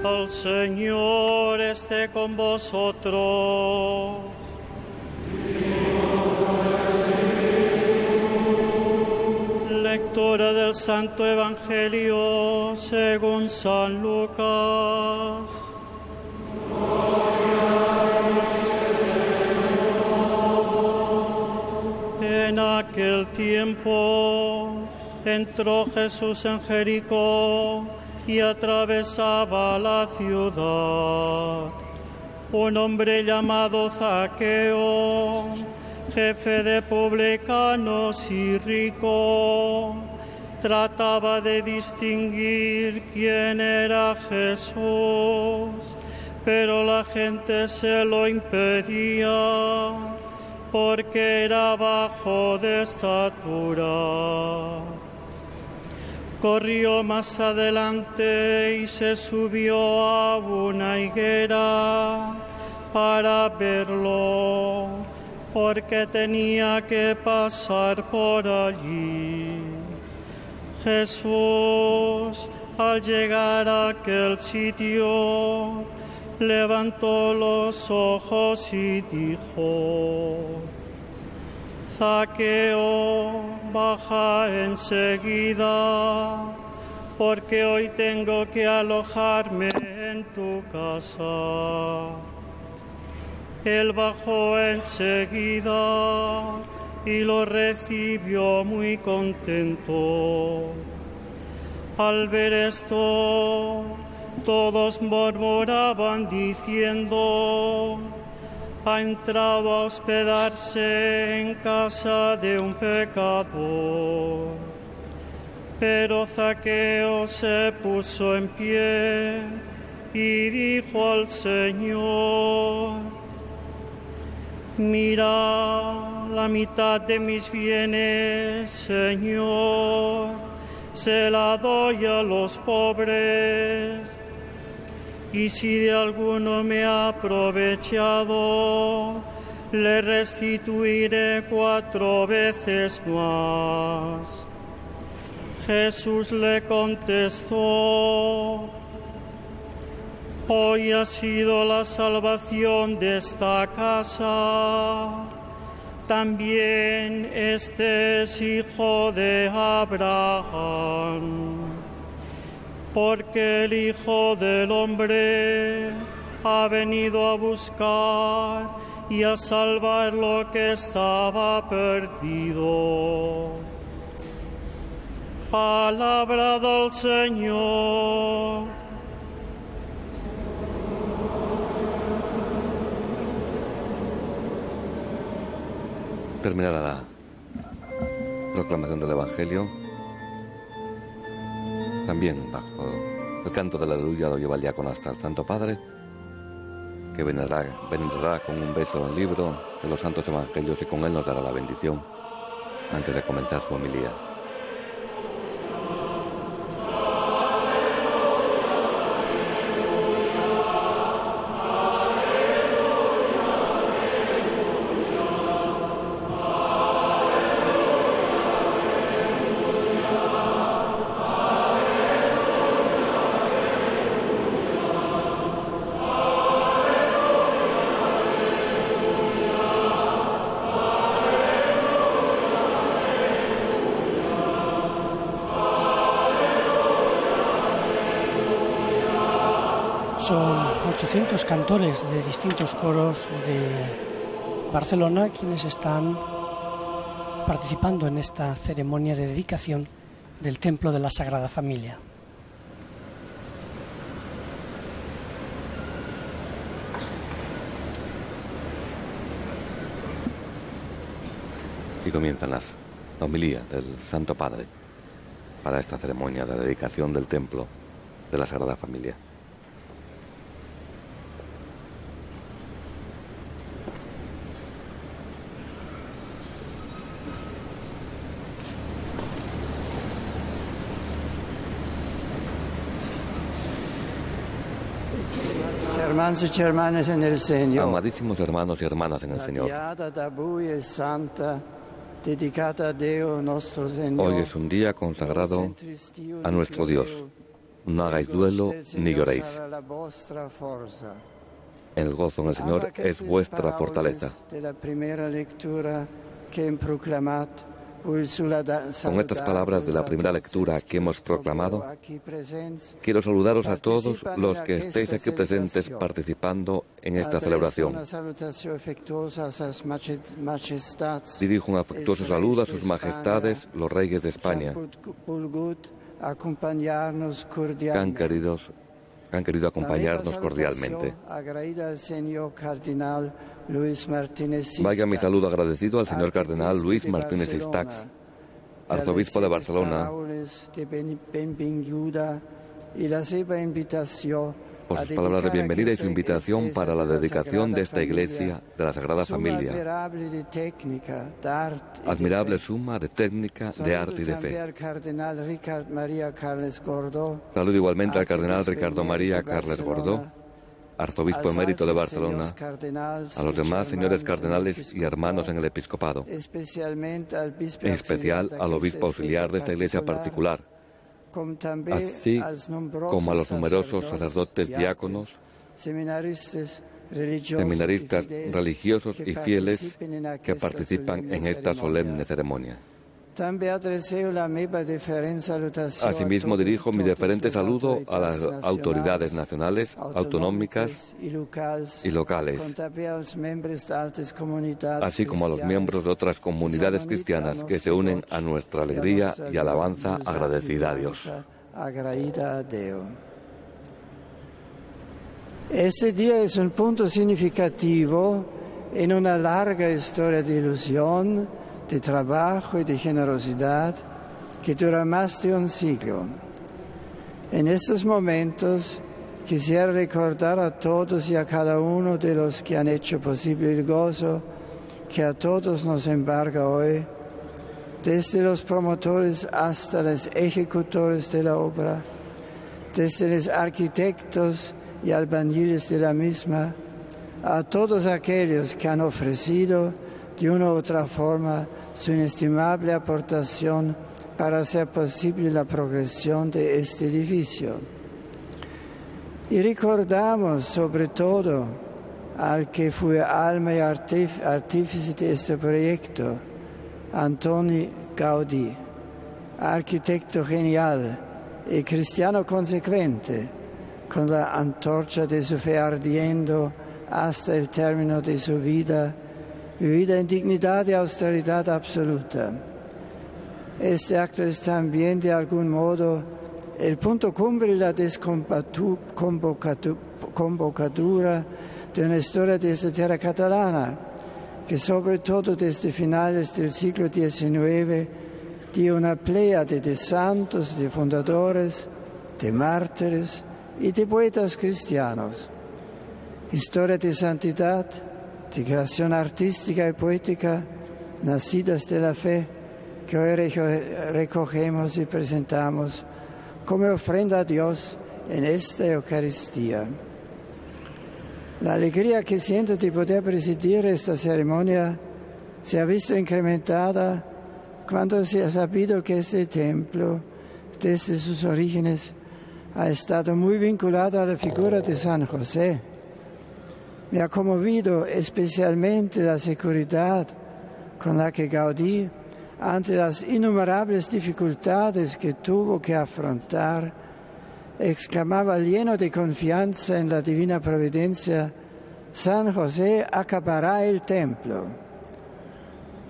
El Señor esté con vosotros. Lectura del Santo Evangelio según San Lucas. En aquel tiempo entró Jesús en Jericó y atravesaba la ciudad. Un hombre llamado Zaqueo, jefe de publicanos y rico, trataba de distinguir quién era Jesús, pero la gente se lo impedía porque era bajo de estatura. Corrió más adelante y se subió a una higuera para verlo, porque tenía que pasar por allí. Jesús, al llegar a aquel sitio, levantó los ojos y dijo: Zaqueo, baja enseguida, porque hoy tengo que alojarme en tu casa. Él bajó enseguida y lo recibió muy contento. Al ver esto, todos murmuraban diciendo: ha entrado a hospedarse en casa de un pecador. Pero Zaqueo se puso en pie y dijo al Señor: mira, la mitad de mis bienes, Señor, se la doy a los pobres. Y si de alguno me ha aprovechado, le restituiré 4 veces más. Jesús le contestó: hoy ha sido la salvación de esta casa. También este es hijo de Abraham. Porque el Hijo del Hombre ha venido a buscar y a salvar lo que estaba perdido. Palabra del Señor. Terminada la proclamación del Evangelio. También bajo el canto de la aleluya lo lleva el diácono hasta el Santo Padre, que venerará con un beso el libro de los Santos Evangelios y con él nos dará la bendición antes de comenzar su homilía. Son 800 cantores de distintos coros de Barcelona quienes están participando en esta ceremonia de dedicación del Templo de la Sagrada Familia. Y comienzan las homilías del Santo Padre para esta ceremonia de dedicación del Templo de la Sagrada Familia. Hermanos y hermanas en el Señor. Amadísimos hermanos y hermanas en el Señor. Hoy es un día consagrado a nuestro Dios. no hagáis duelo ni lloréis. El gozo en el Señor es vuestra fortaleza. Con estas palabras de la primera lectura que hemos proclamado, quiero saludaros a todos los que estéis aquí presentes participando en esta celebración. Dirijo un afectuoso saludo a sus majestades, los reyes de España, que han querido acompañarnos cordialmente. Vaya mi saludo agradecido al señor cardenal Luis Martínez Estacs, arzobispo de Barcelona, por sus palabras de bienvenida y su invitación para la dedicación de esta iglesia de la Sagrada Familia. Admirable suma de técnica, de arte y de fe. Saludo igualmente al cardenal Ricardo María Carles Gordó, arzobispo emérito de Barcelona, a los demás señores cardenales y hermanos en el episcopado, en especial al obispo auxiliar de esta iglesia particular, así como a los numerosos sacerdotes diáconos, seminaristas religiosos y fieles que participan en esta solemne ceremonia. Asimismo, dirijo mi deferente saludo a las autoridades nacionales, autonómicas y locales, así como a los miembros de otras comunidades cristianas que se unen a nuestra alegría y alabanza agradecida a Dios. Este día es un punto significativo en una larga historia de ilusión, de trabajo y de generosidad que dura más de un siglo. En estos momentos quisiera recordar a todos y a cada uno de los que han hecho posible el gozo que a todos nos embarga hoy, desde los promotores hasta los ejecutores de la obra, desde los arquitectos y albañiles de la misma, a todos aquellos que han ofrecido de una u otra forma su inestimable aportación para hacer posible la progresión de este edificio. Y recordamos sobre todo al que fue alma y artífice de este proyecto, Antoni Gaudí, arquitecto genial y cristiano consecuente, con la antorcha de su fe ardiendo hasta el término de su vida, vivida en dignidad y austeridad absoluta. Este acto es también, de algún modo, el punto cumbre y la desconvocadura de una historia de esta tierra catalana, que sobre todo desde finales del siglo XIX dio una pléyade de santos, de fundadores, de mártires y de poetas cristianos. Historia de santidad, de creación artística y poética, nacidas de la fe, que hoy recogemos y presentamos como ofrenda a Dios en esta Eucaristía. La alegría que siento de poder presidir esta ceremonia se ha visto incrementada cuando se ha sabido que este templo, desde sus orígenes, ha estado muy vinculado a la figura de San José. Me ha conmovido especialmente la seguridad con la que Gaudí, ante las innumerables dificultades que tuvo que afrontar, exclamaba lleno de confianza en la divina providencia: San José acabará el templo.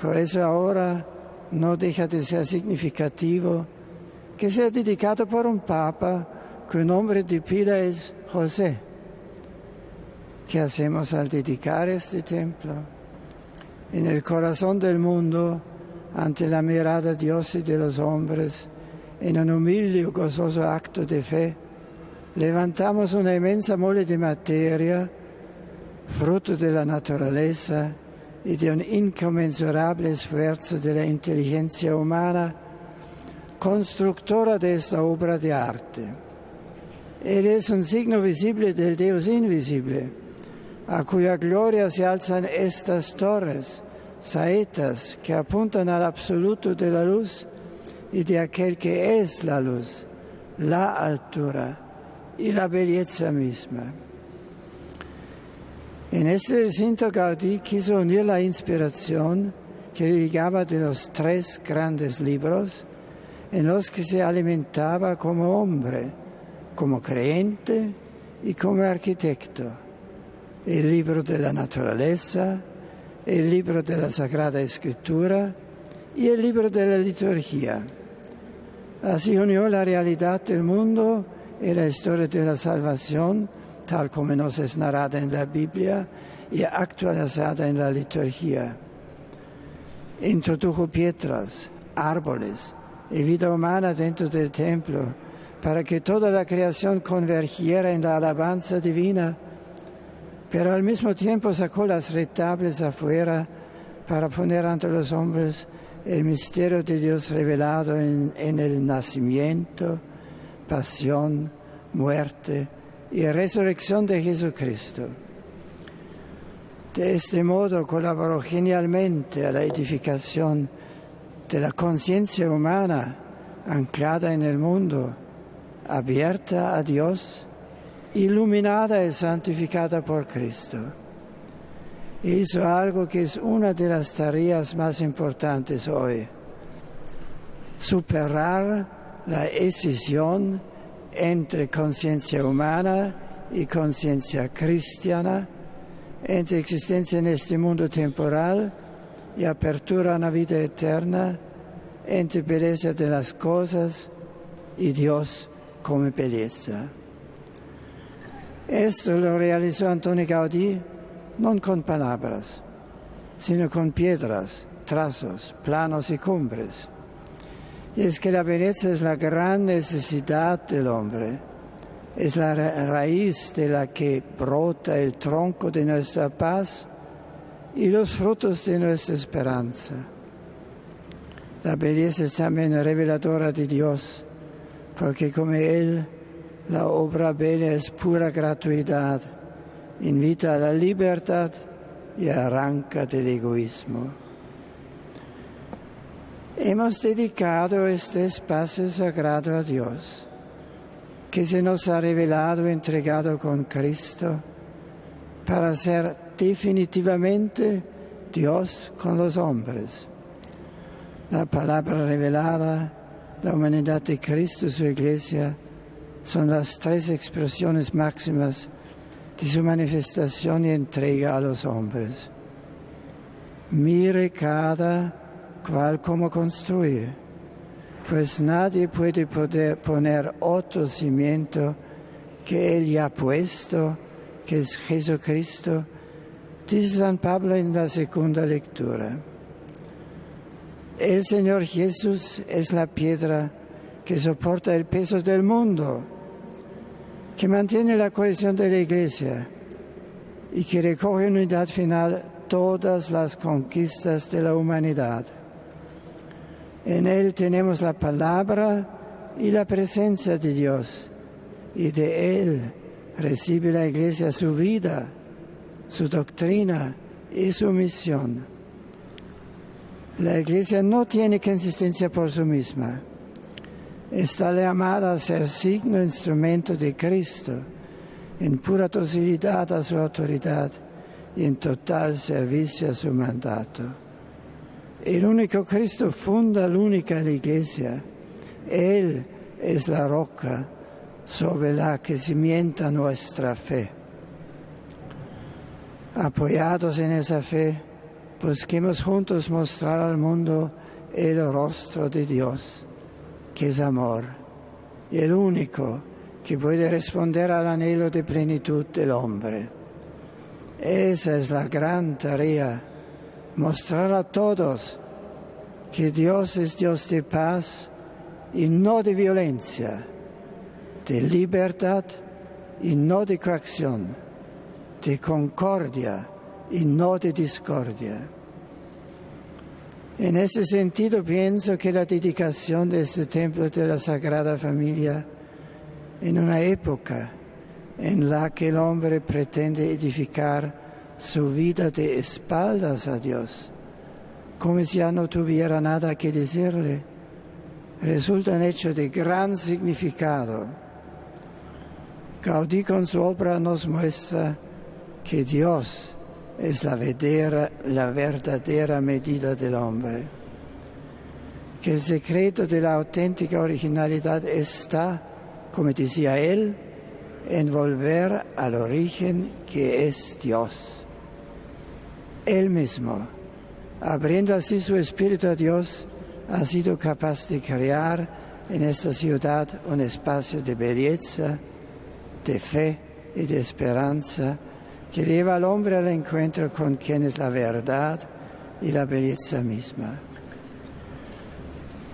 Por eso ahora no deja de ser significativo que sea dedicado por un papa cuyo nombre de pila es José. ¿Qué hacemos al dedicar este templo? En el corazón del mundo, ante la mirada de Dios y de los hombres, en un humilde y gozoso acto de fe, levantamos una inmensa mole de materia, fruto de la naturaleza y de un inconmensurable esfuerzo de la inteligencia humana, constructora de esta obra de arte. Él es un signo visible del Dios invisible, a cuya gloria se alzan estas torres, saetas que apuntan al absoluto de la luz y de aquel que es la luz, la altura y la belleza misma. En este recinto Gaudí quiso unir la inspiración que ligaba de los 3 grandes libros en los que se alimentaba como hombre, como creyente y como arquitecto: el libro de la naturaleza, el libro de la Sagrada Escritura y el libro de la liturgia. Así unió la realidad del mundo y la historia de la salvación, tal como nos es narrada en la Biblia y actualizada en la liturgia. Introdujo piedras, árboles y vida humana dentro del templo para que toda la creación convergiera en la alabanza divina, pero al mismo tiempo sacó las retablos afuera para poner ante los hombres el misterio de Dios revelado en el nacimiento, pasión, muerte y resurrección de Jesucristo. De este modo colaboró genialmente a la edificación de la conciencia humana anclada en el mundo, abierta a Dios, iluminada y santificada por Cristo. Hizo algo que es una de las tareas más importantes hoy: superar la escisión entre conciencia humana y conciencia cristiana, entre existencia en este mundo temporal y apertura a una vida eterna, entre belleza de las cosas y Dios como belleza. Esto lo realizó Antonio Gaudí no con palabras, sino con piedras, trazos, planos y cumbres. Y es que la belleza es la gran necesidad del hombre, es la raíz de la que brota el tronco de nuestra paz y los frutos de nuestra esperanza. La belleza es también reveladora de Dios, porque como Él, la obra bella es pura gratuidad, invita a la libertad y arranca del egoísmo. Hemos dedicado este espacio sagrado a Dios, que se nos ha revelado y entregado con Cristo, para ser definitivamente Dios con los hombres. La palabra revelada, la humanidad de Cristo y su Iglesia son las 3 expresiones máximas de su manifestación y entrega a los hombres. Mire cada cual cómo construir, pues nadie puede poner otro cimiento que Él ya ha puesto, que es Jesucristo, dice San Pablo en la segunda lectura. El Señor Jesús es la piedra que soporta el peso del mundo, que mantiene la cohesión de la Iglesia y que recoge en unidad final todas las conquistas de la humanidad. En Él tenemos la palabra y la presencia de Dios, y de Él recibe la Iglesia su vida, su doctrina y su misión. La Iglesia no tiene consistencia por sí misma. Está llamada a ser signo e instrumento de Cristo, en pura docilidad a su autoridad y en total servicio a su mandato. El único Cristo funda la única Iglesia. Él es la roca sobre la que cimienta nuestra fe. Apoyados en esa fe, busquemos juntos mostrar al mundo el rostro de Dios, que es amor, y el único que puede responder al anhelo de plenitud del hombre. Esa es la gran tarea, mostrar a todos que Dios es Dios de paz y no de violencia, de libertad y no de coacción, de concordia y no de discordia. En ese sentido pienso que la dedicación de este templo de la Sagrada Familia, en una época en la que el hombre pretende edificar su vida de espaldas a Dios, como si ya no tuviera nada que decirle, resulta un hecho de gran significado. Gaudí con su obra nos muestra que Dios es la verdadera medida del hombre, que el secreto de la auténtica originalidad está, como decía él, en volver al origen que es Dios. Él mismo, abriendo así su espíritu a Dios, ha sido capaz de crear en esta ciudad un espacio de belleza, de fe y de esperanza que lleva al hombre al encuentro con quien es la verdad y la belleza misma.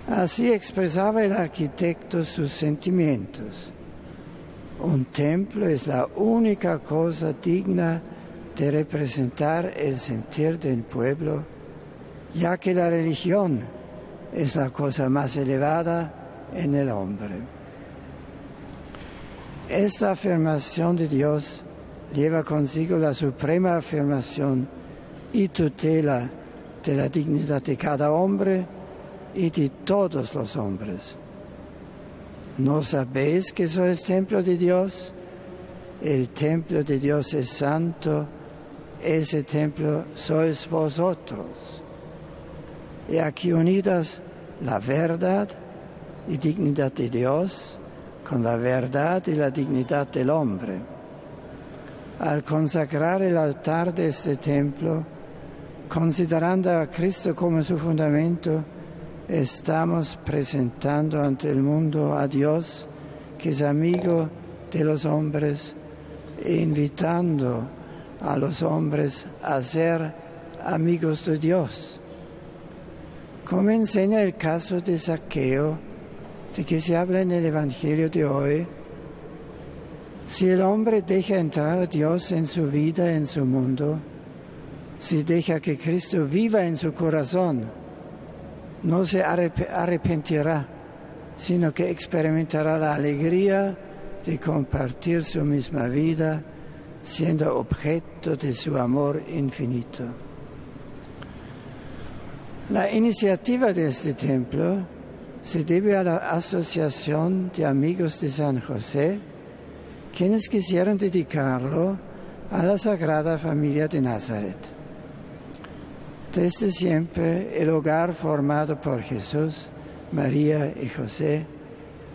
Así expresaba el arquitecto sus sentimientos. Un templo es la única cosa digna de representar el sentir del pueblo, ya que la religión es la cosa más elevada en el hombre. Esta afirmación de Dios lleva consigo la suprema afirmación y tutela de la dignidad de cada hombre y de todos los hombres. ¿No sabéis que sois templo de Dios? El templo de Dios es santo, ese templo sois vosotros. Y aquí unidas la verdad y dignidad de Dios con la verdad y la dignidad del hombre. Al consagrar el altar de este templo, considerando a Cristo como su fundamento, estamos presentando ante el mundo a Dios, que es amigo de los hombres, e invitando a los hombres a ser amigos de Dios. Como enseña el caso de Zaqueo, de que se habla en el Evangelio de hoy, si el hombre deja entrar a Dios en su vida, en su mundo, si deja que Cristo viva en su corazón, no se arrepentirá, sino que experimentará la alegría de compartir su misma vida, siendo objeto de su amor infinito. La iniciativa de este templo se debe a la Asociación de Amigos de San José, quienes quisieron dedicarlo a la Sagrada Familia de Nazaret. Desde siempre, el hogar formado por Jesús, María y José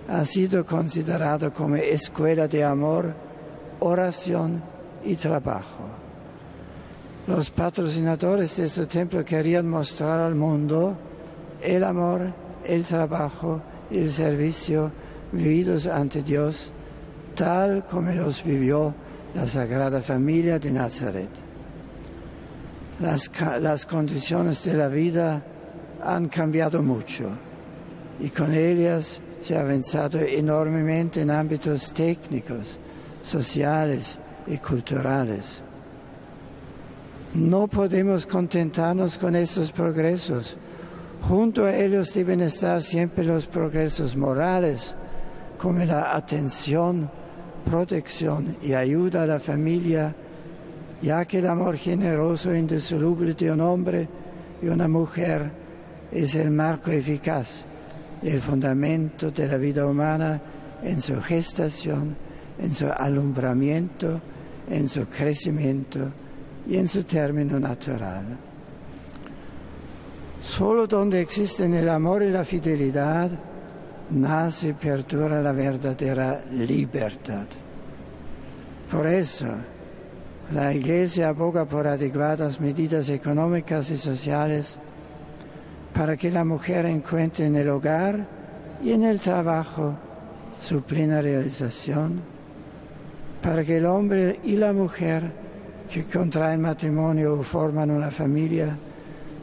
ha sido considerado como escuela de amor, oración y trabajo. Los patrocinadores de este templo querían mostrar al mundo el amor, el trabajo y el servicio vividos ante Dios, tal como los vivió la Sagrada Familia de Nazaret. Las condiciones de la vida han cambiado mucho y con ellas se ha avanzado enormemente en ámbitos técnicos, sociales y culturales. No podemos contentarnos con estos progresos. Junto a ellos deben estar siempre los progresos morales, como la atención, protección y ayuda a la familia, ya que el amor generoso e indisoluble de un hombre y una mujer es el marco eficaz y el fundamento de la vida humana en su gestación, en su alumbramiento, en su crecimiento y en su término natural. Solo donde existen el amor y la fidelidad, nace y perdura la verdadera libertad. Por eso, la Iglesia aboga por adecuadas medidas económicas y sociales para que la mujer encuentre en el hogar y en el trabajo su plena realización, para que el hombre y la mujer que contraen matrimonio o forman una familia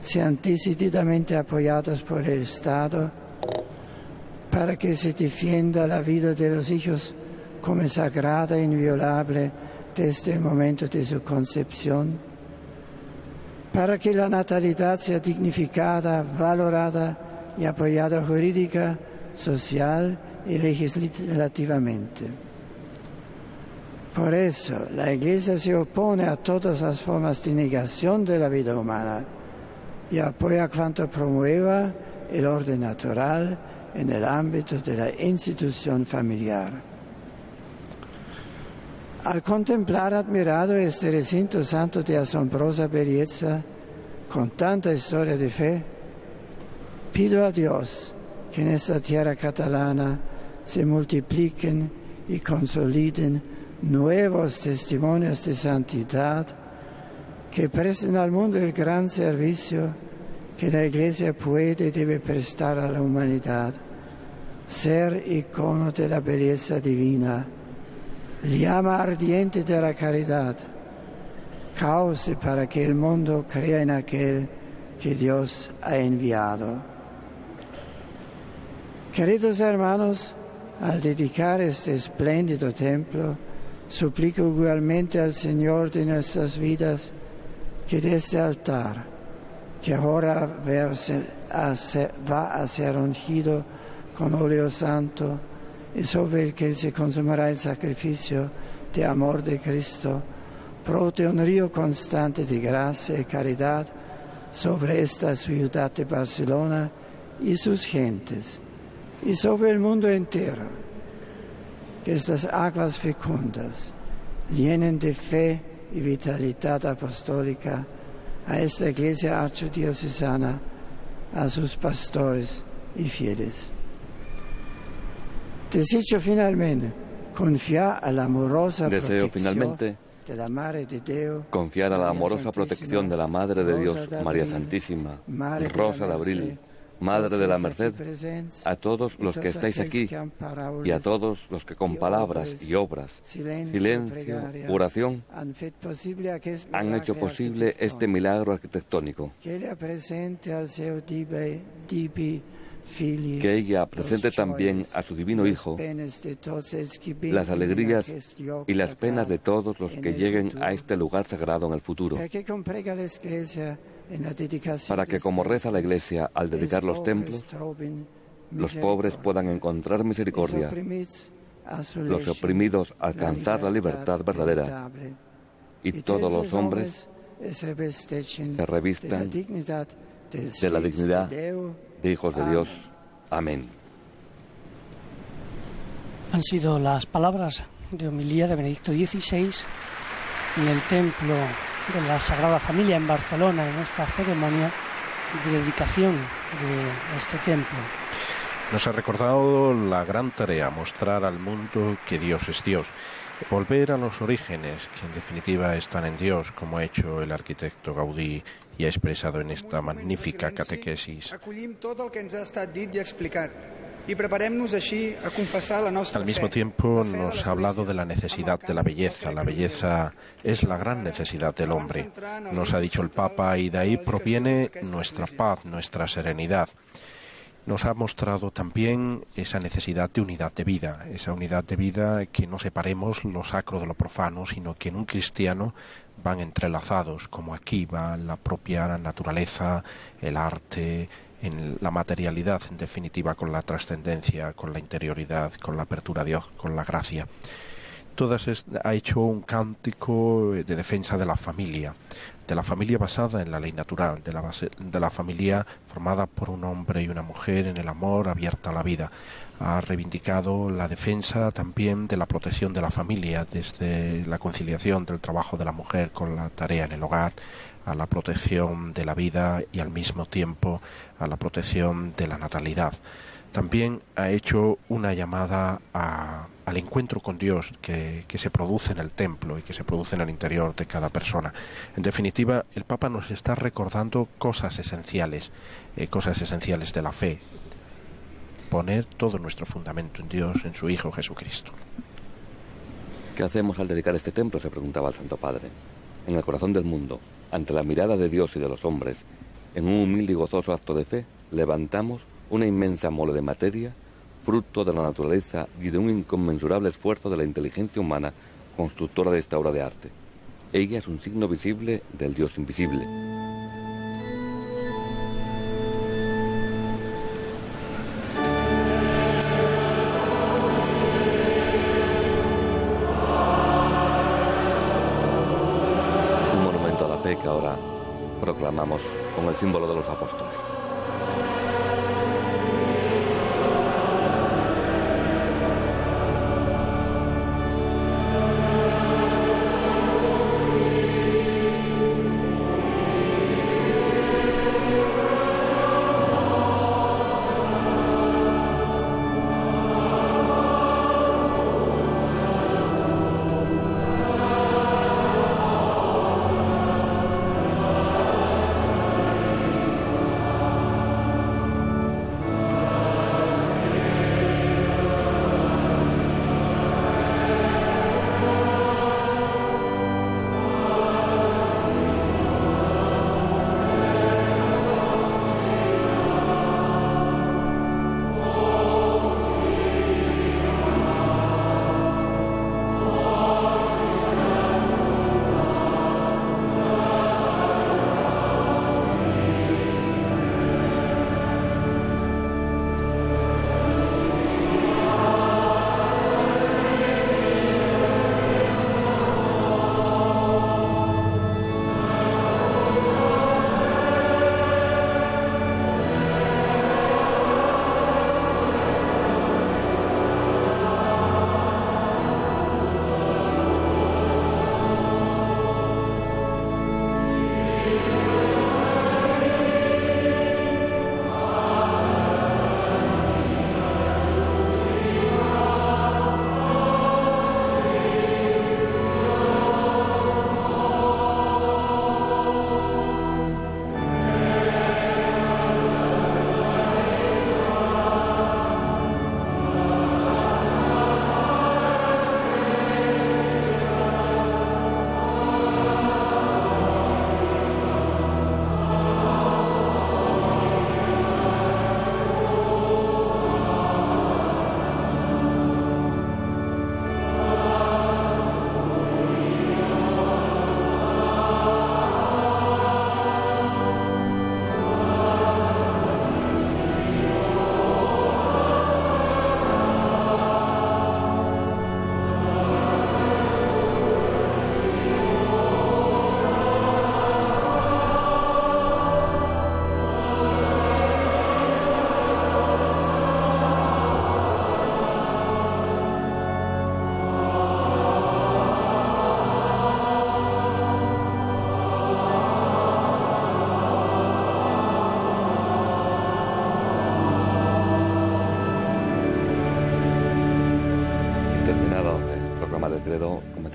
sean decididamente apoyados por el Estado, para que se defienda la vida de los hijos como sagrada e inviolable desde el momento de su concepción, para que la natalidad sea dignificada, valorada y apoyada jurídica, social y legislativamente. Por eso, la Iglesia se opone a todas las formas de negación de la vida humana y apoya cuanto promueva el orden natural en el ámbito de la institución familiar. Al contemplar admirado este recinto santo de asombrosa belleza, con tanta historia de fe, pido a Dios que en esta tierra catalana se multipliquen y consoliden nuevos testimonios de santidad que presten al mundo el gran servicio que la Iglesia puede y debe prestar a la humanidad, ser icono de la belleza divina, llama ardiente de la caridad, cauce para que el mundo crea en aquel que Dios ha enviado. Queridos hermanos, al dedicar este espléndido templo, suplico igualmente al Señor de nuestras vidas que de este altar, que ahora va a ser ungido con óleo santo y sobre el que se consumará el sacrificio de amor de Cristo, brote un río constante de gracia y caridad sobre esta ciudad de Barcelona y sus gentes, y sobre el mundo entero. Que estas aguas fecundas llenen de fe y vitalidad apostólica a esta Iglesia archidiocesana, a sus pastores y fieles. Deseo finalmente confiar a la amorosa protección de la Madre de Dios, confiar a la amorosa protección de la Madre de Dios, María Santísima, Rosa de Abril, Madre de la Merced, a todos los que estáis aquí y a todos los que con palabras y obras, silencio, oración, han hecho posible este milagro arquitectónico. Que ella presente también a su divino Hijo las alegrías y las penas de todos los que lleguen a este lugar sagrado en el futuro, para que, como reza la Iglesia al dedicar los templos, los pobres puedan encontrar misericordia, los oprimidos alcanzar la libertad verdadera y todos los hombres se revistan de la dignidad de hijos de Dios. Amén. Han sido las palabras de homilía de Benedicto XVI en el templo de la Sagrada Familia en Barcelona, en esta ceremonia de dedicación de este templo. Nos ha recordado la gran tarea, mostrar al mundo que Dios es Dios, volver a los orígenes, que en definitiva están en Dios, como ha hecho el arquitecto Gaudí y ha expresado en esta magnífica catequesis. Al mismo tiempo nos ha hablado de la necesidad de la belleza. La belleza es la gran necesidad del hombre, nos ha dicho el Papa, y de ahí proviene nuestra paz, nuestra serenidad. Nos ha mostrado también esa necesidad de unidad de vida, esa unidad de vida, que no separemos lo sacro de lo profano, sino que en un cristiano van entrelazados, como aquí va la propia naturaleza, el arte, en la materialidad, en definitiva, con la trascendencia, con la interioridad, con la apertura a Dios, con la gracia. Ha hecho un cántico de defensa de la familia basada en la ley natural, de la familia formada por un hombre y una mujer en el amor, abierta a la vida. Ha reivindicado la defensa también de la protección de la familia, desde la conciliación del trabajo de la mujer con la tarea en el hogar, a la protección de la vida y al mismo tiempo a la protección de la natalidad. También ha hecho una llamada al encuentro con Dios que se produce en el templo y que se produce en el interior de cada persona. En definitiva, el Papa nos está recordando cosas esenciales de la fe. Poner todo nuestro fundamento en Dios, en su Hijo Jesucristo. ¿Qué hacemos al dedicar este templo?, se preguntaba el Santo Padre. En el corazón del mundo, ante la mirada de Dios y de los hombres, en un humilde y gozoso acto de fe, levantamos una inmensa mole de materia, fruto de la naturaleza y de un inconmensurable esfuerzo de la inteligencia humana constructora de esta obra de arte. Ella es un signo visible del Dios invisible. Un monumento a la fe que ahora proclamamos con el símbolo de los apóstoles.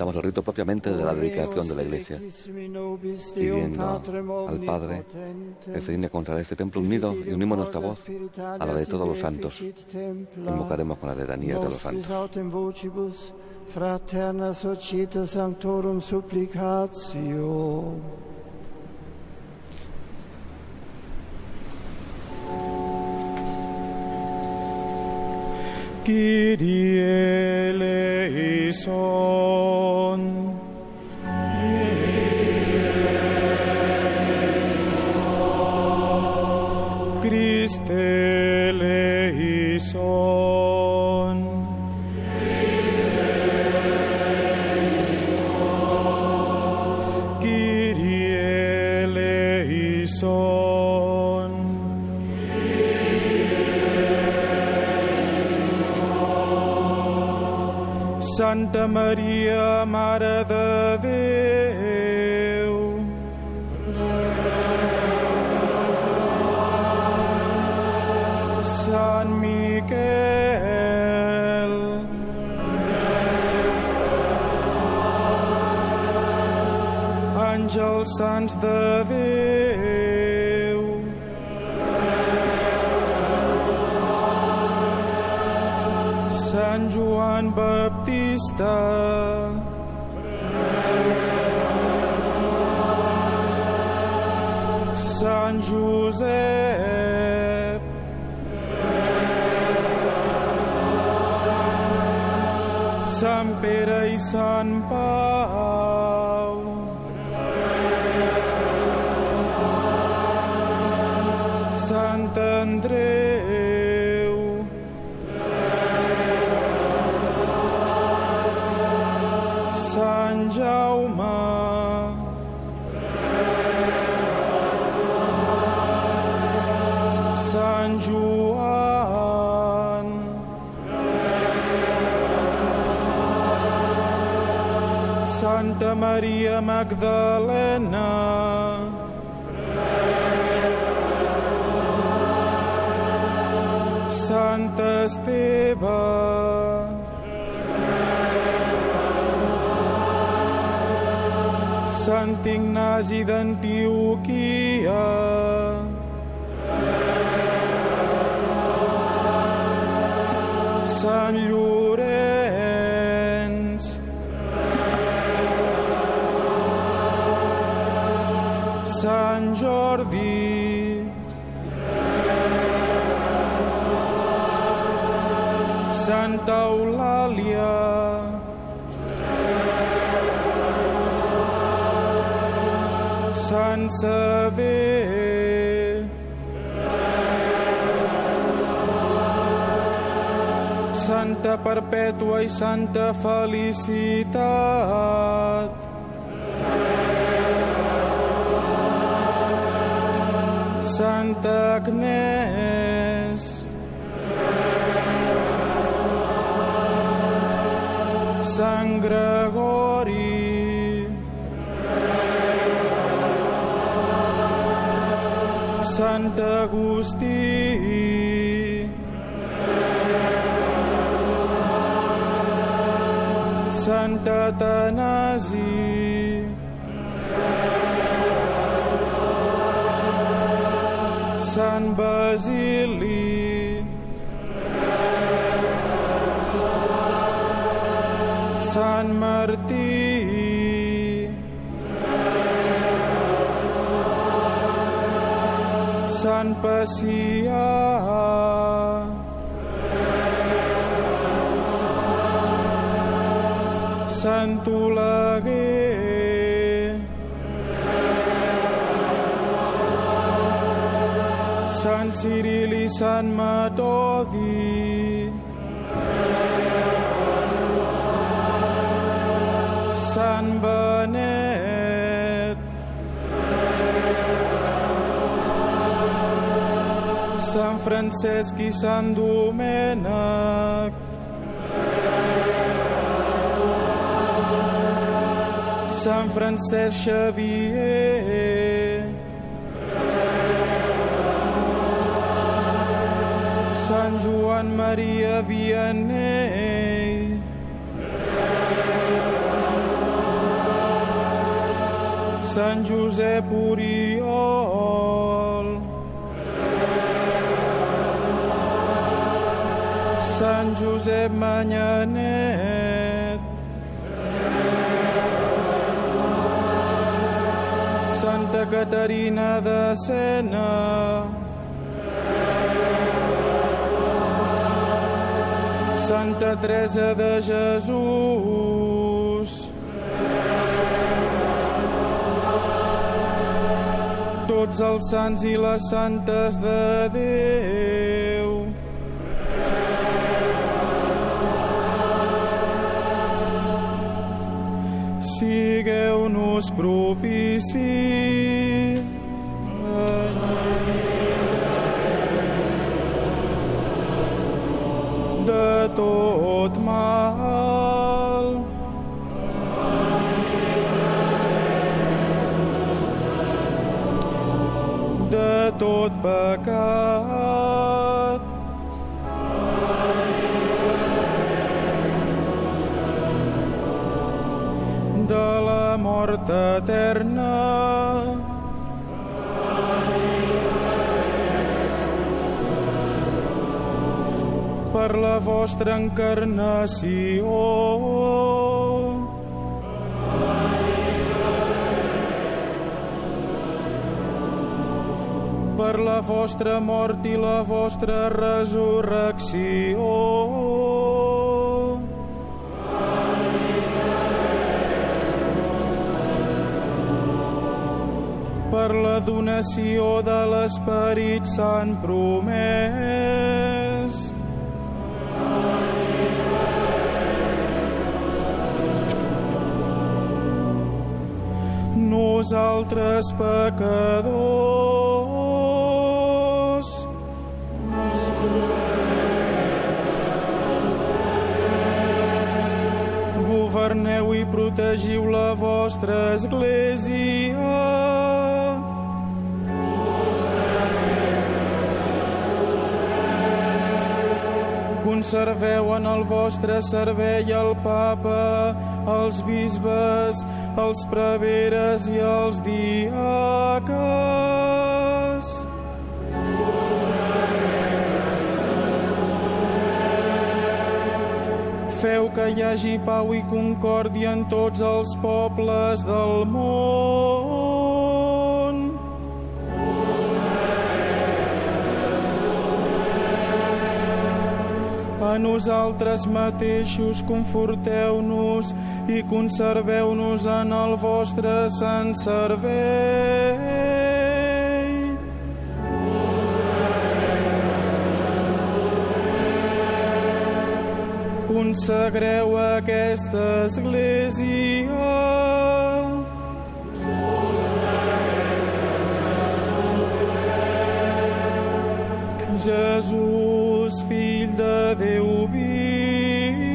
comenzamos el rito propiamente de la dedicación de la Iglesia, pidiendo al Padre que se digne contra este templo unido y unimos nuestra voz a la de todos los santos. Invocaremos con las letanías de los santos. Fraterna societas sanctorum supplicatio. Kyrie eleison. Christe eleison. Kyrie eleison. Santa Maria, Mare de Déu, Sant Miquel, àngels sants de Déu, Sant Joan Baptista, Sant Josep, Sant Pere i Sant Pau, Sant Andreu, Sant Jaume, Sant Joan, Santa Maria Magdalena, Sant Esteve, Sant Ignasi d'Antioquia, Sant Llorenç, Sant Jordi, Santa Eulàlia, Sant Sever, Santa Perpètua i Santa Felicitat, Santa Agnès, Sant Gregori, Sant Agustí, Sant Atanasi, Sant Basili, Sant Martí, Sant Pacià, Sant Oleguer, Sant Ciril i Sant Metodi, Sant Benet, Sant Francesc i Sant Domènec, Sant Francesc Xavier, Sant Joan Maria Vianney, Sant Josep Oriol, Sant Josep Manyanet, Santa Caterina de Sena, Santa Teresa de Jesús, tots els sants i les santes de Déu, sigueu-nos propici. De tot mal, de tot pecat, de la mort eterna, per la vostra encarnació, per la vostra mort i la vostra resurrecció, per la donació de l'Esperit Sant promès, nosaltres pecadors, governeu i protegiu la vostra Església, conserveu en el vostre servei el papa, els bisbes, els preveres i els diaques. Feu que hi hagi pau i concòrdia en tots els pobles del món. A nosaltres mateixos conforteu-nos i conserveu-nos en el vostre sant servei. Consagreu aquesta Església Jesús, Fill de Déu viu,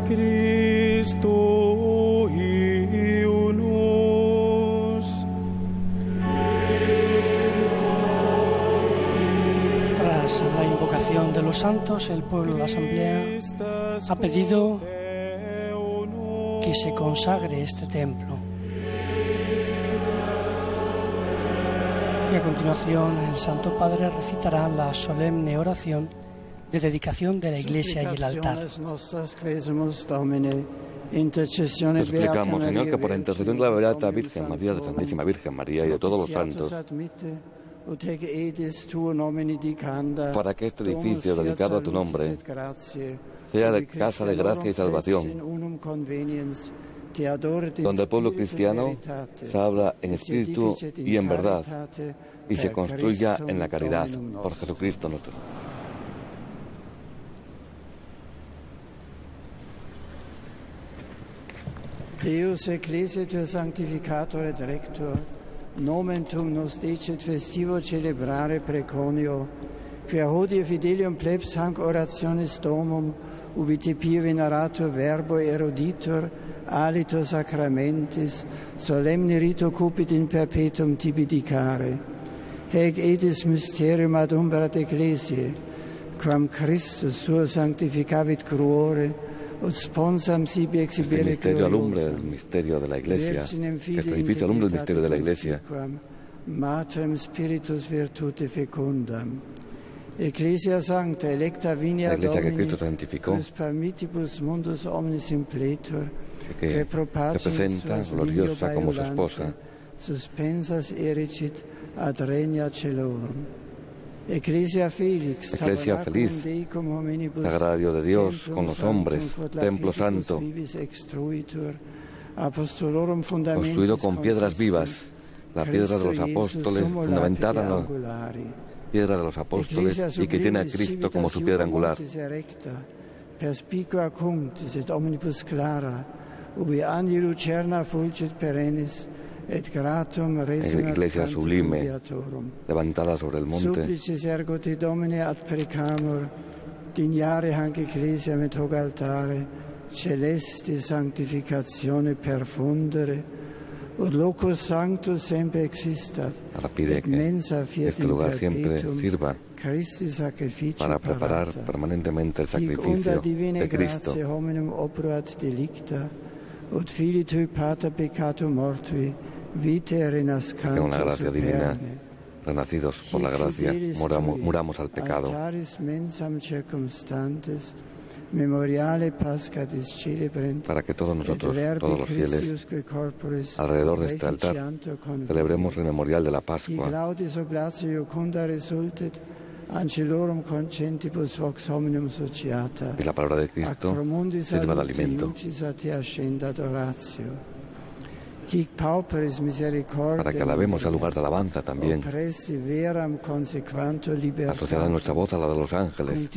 Cristo iunus. Tras la invocación de los santos, el pueblo de la Asamblea ha pedido que se consagre este templo. Y a continuación el Santo Padre recitará la solemne oración de dedicación de la iglesia y el altar. Te suplicamos, Señor, que por la intercesión de la Beata Virgen María, de Santísima Virgen María y de todos los santos, para que este edificio dedicado a tu nombre sea de casa de gracia y salvación, donde el pueblo cristiano se habla en espíritu y en verdad y se construya en la caridad por Jesucristo nuestro. Deus ecclesiae sanctificator et rector, nomen tum nos decet festivo celebrare preconio, quia hodie fidelium plebs hanc orationis domum, ubi te pie venerator verbo eruditor, alito sacramentis, solemni rito cupit in perpetuum tibi dicare. Hec edis mysterium ad umbrat ecclesiae, quam Christus suo sanctificavit cruore, ut sponsam sibi Este exhibere misterio alumbre gloriosa. el misterio de la Iglesia. Virginem fide Este edificio alumbre el misterio de la Iglesia. conspicuam, matrem spiritus virtute fecundam. Ecclesia sancta, electa vinia La Iglesia que Domini, Cristo santificó, quis permittibus mundus omnis impletur, que se presenta gloriosa como su esposa, suspensas ericit ad regna celorum. Ecclesia felix, Iglesia feliz, Dei cum hominibus, sagrario de Dios templum con los sanctum hombres, quod templo lapidibus santo, vivis extruitur, apostolorum fundamentis construido con piedras consistent, vivas, la piedra de los Christo apóstoles, Iesus, fundamentada en sumo la lapide angulari. piedra de los apóstoles y que tiene a Cristo como su piedra angular. Perspicua cunctis et omnibus clara, ubi angelo cerna fulgit perennis, et gratum resonat Iglesia cantum sublime, viatorum. levantada sobre el monte, Supplicis ergo te Domine ad precamur, dignare hanc Ecclesia met hoc altare, celesti sanctificatione perfundere, ut locus sanctus sempre existat, ahora pide et que mensa fiat este in lugar siempre perpetuum sirva Christi sacrificio para preparar parata. permanentemente el Hic unda sacrificio divine de Cristo, gratia hominum operat delicta, ut filii tui pater peccato mortui, vitae que renascantur con la gracia divina, superne. renacidos por la gracia, muramos al pecado, Altaris mensam circumstantes, memoriale Paschatis celebrent, para que todos nosotros, et verbi todos los fieles, Christiusque corporis alrededor de este altar, efficiantur conviviere. celebremos el memorial de la Hic Pascua, laudis oblatio iucunda resultet, angelorum concentibus vox hominum sociata. y la palabra de Cristo sirva de alimento, Hic pauperis misericordia, para que alabemos al lugar de alabanza también, oppressi veram consequantur libertatem, asociada nuestra voz a la de los ángeles,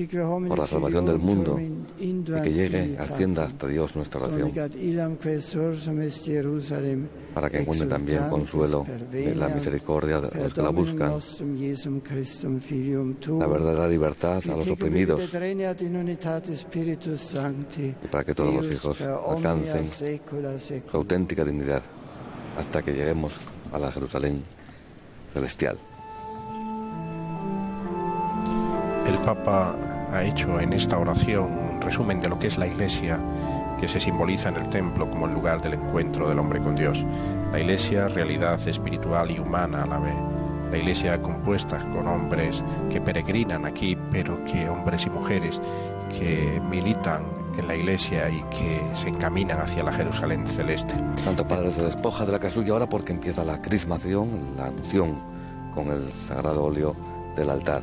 por la salvación del mundo, y que llegue, ascienda hasta Dios nuestra oración, para que encuentre también consuelo en la misericordia de los que la buscan, la verdadera libertad a los oprimidos, y para que todos los hijos alcancen su auténtica dignidad, hasta que lleguemos a la Jerusalén celestial. El Papa ha hecho en esta oración un resumen de lo que es la Iglesia, que se simboliza en el templo como el lugar del encuentro del hombre con Dios. La Iglesia, realidad espiritual y humana a la vez. La Iglesia compuesta con hombres que peregrinan aquí, pero que hombres y mujeres que militan en la Iglesia y que se encaminan hacia la Jerusalén celeste. Santo Padre se despoja de la casulla ahora porque empieza la crismación, la unción con el sagrado óleo del altar.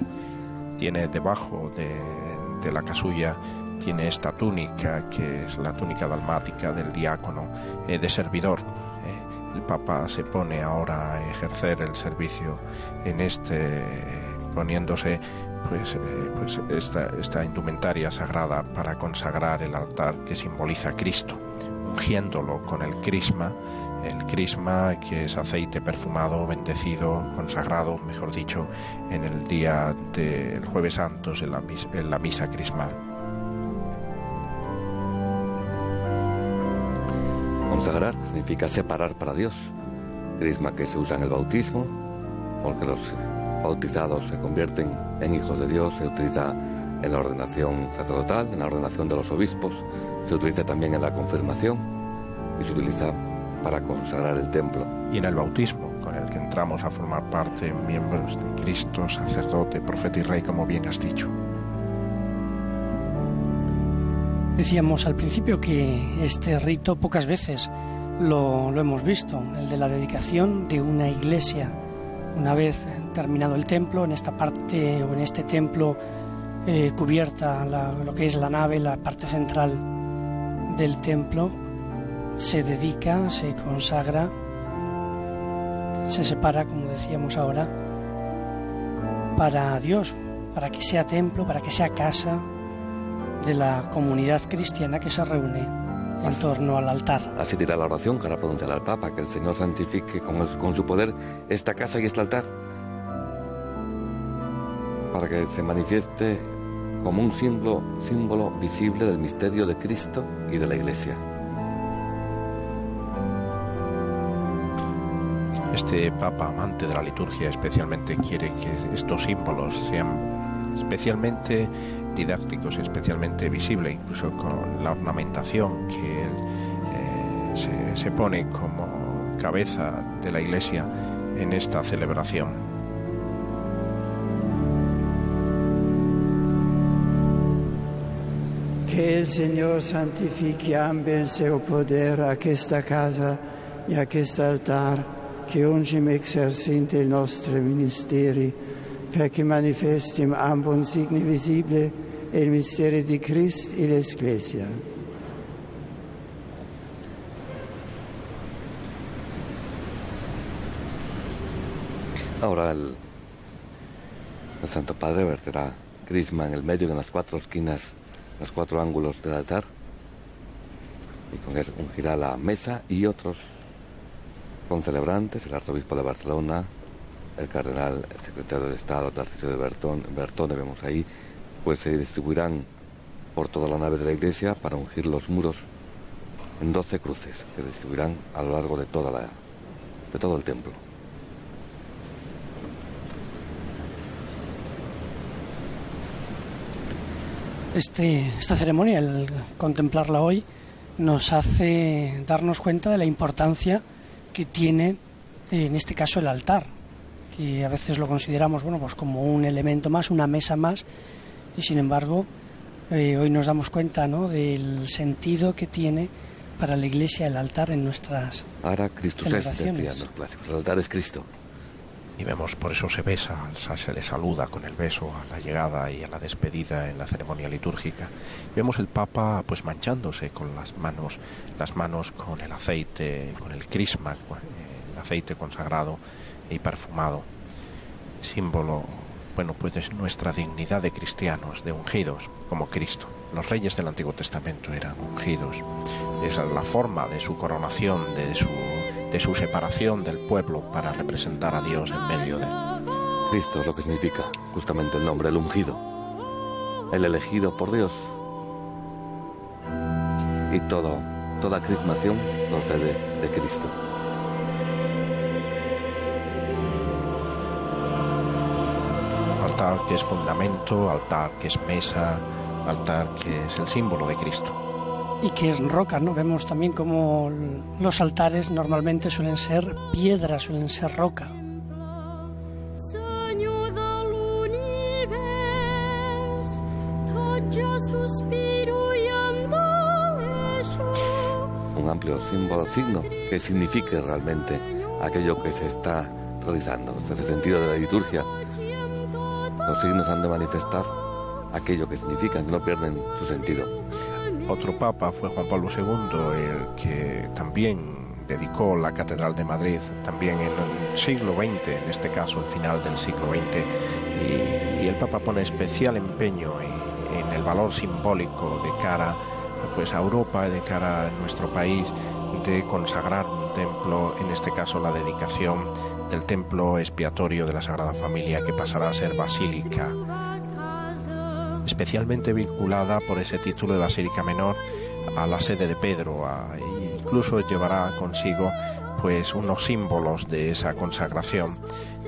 Tiene debajo de la casulla, tiene esta túnica que es la túnica dalmática del diácono, de servidor. El Papa se pone ahora a ejercer el servicio en poniéndose esta indumentaria sagrada para consagrar el altar que simboliza a Cristo, ungiéndolo con el crisma que es aceite perfumado, bendecido, consagrado, mejor dicho, en el día del Jueves Santos, en la misa crismal. Consagrar significa separar para Dios. Crisma que se usa en el bautismo, porque los bautizados se convierten en hijos de Dios, se utiliza en la ordenación sacerdotal, en la ordenación de los obispos, se utiliza también en la confirmación y se utiliza para consagrar el templo. Y en el bautismo, con el que entramos a formar parte, miembros de Cristo, sacerdote, profeta y rey, como bien has dicho. Decíamos al principio que este rito pocas veces lo hemos visto, el de la dedicación de una iglesia. Una vez terminado el templo, en esta parte o en este templo cubierta lo que es la nave, la parte central del templo, se dedica, se consagra, se separa, como decíamos ahora, para Dios, para que sea templo, para que sea casa de la comunidad cristiana que se reúne en torno al altar. Así dirá la oración que ahora pronunciará el Papa, que el Señor santifique con su poder esta casa y este altar, para que se manifieste como un símbolo visible del misterio de Cristo y de la Iglesia. Este Papa, amante de la liturgia, especialmente quiere que estos símbolos sean especialmente didácticos, especialmente visible, incluso con la ornamentación que él se pone como cabeza de la Iglesia en esta celebración. Che il Signore santifichi ampio il suo potere a questa casa e a questo altare, che ungim exercente i nostri ministeri, perché manifestim ambo un signo visibile e il mistero di Cristo e l'Ecclesia. Ahora el Santo Padre verterá crisma en el medio de las 4 esquinas, los 4 ángulos del altar, y con eso ungirá la mesa y otros concelebrantes, el arzobispo de Barcelona, el cardenal, el secretario de Estado, Tarcisio de Bertone, vemos ahí, pues se distribuirán por toda la nave de la iglesia para ungir los muros en 12 cruces que distribuirán a lo largo de todo el templo. Esta ceremonia, el contemplarla hoy, nos hace darnos cuenta de la importancia que tiene, en este caso, el altar, que a veces lo consideramos, bueno, pues como un elemento más, una mesa más, y sin embargo, hoy nos damos cuenta, ¿no?, del sentido que tiene para la Iglesia el altar en nuestras Ahora Cristo celebraciones. decían los clásicos, el altar es Cristo. Y vemos, por eso se besa, se le saluda con el beso a la llegada y a la despedida en la ceremonia litúrgica. Vemos el Papa pues manchándose con las manos con el aceite, con el crisma, el aceite consagrado y perfumado, símbolo, bueno, pues de nuestra dignidad de cristianos, de ungidos, como Cristo. Los reyes del Antiguo Testamento eran ungidos. Es la forma de su coronación, de su separación del pueblo para representar a Dios en medio de él. Cristo es lo que significa justamente el nombre, el ungido, el elegido por Dios. Y toda crismación procede de Cristo. Altar que es fundamento, altar que es mesa, altar que es el símbolo de Cristo. Y que es roca, ¿no? Vemos también como los altares normalmente suelen ser piedra, suelen ser roca. Un amplio signo que signifique realmente aquello que se está realizando. Este es el sentido de la liturgia. Los signos han de manifestar aquello que significan, que no pierden su sentido. Otro papa fue Juan Pablo II, el que también dedicó la Catedral de Madrid, también en el siglo XX, en este caso el final del siglo XX, y el Papa pone especial empeño en el valor simbólico de cara pues a Europa y de cara a nuestro país, de consagrar un templo, en este caso la dedicación del templo expiatorio de la Sagrada Familia, que pasará a ser basílica, especialmente vinculada por ese título de Basílica Menor a la sede de Pedro, incluso llevará consigo pues unos símbolos de esa consagración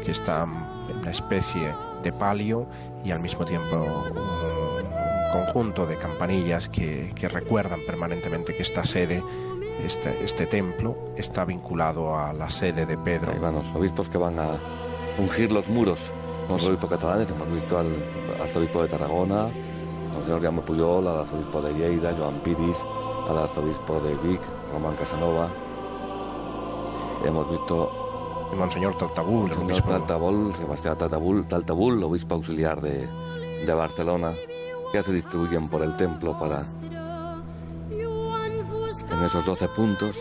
que están en una especie de palio y al mismo tiempo un conjunto de campanillas que recuerdan permanentemente que esta sede, este templo, está vinculado a la sede de Pedro. Ahí van los obispos que van a ungir los muros. Los obispos catalanes, hemos visto al arzobispo de Tarragona, al señor Jaume Pujol, al arzobispo de Lleida, Joan Piris, al arzobispo de Vic, Román Casanova. Hemos visto el Monseñor Taltabul, el obispo Taltabul, Sebastián Taltabul, obispo auxiliar de Barcelona, que se distribuyen por el templo para, en esos 12 puntos,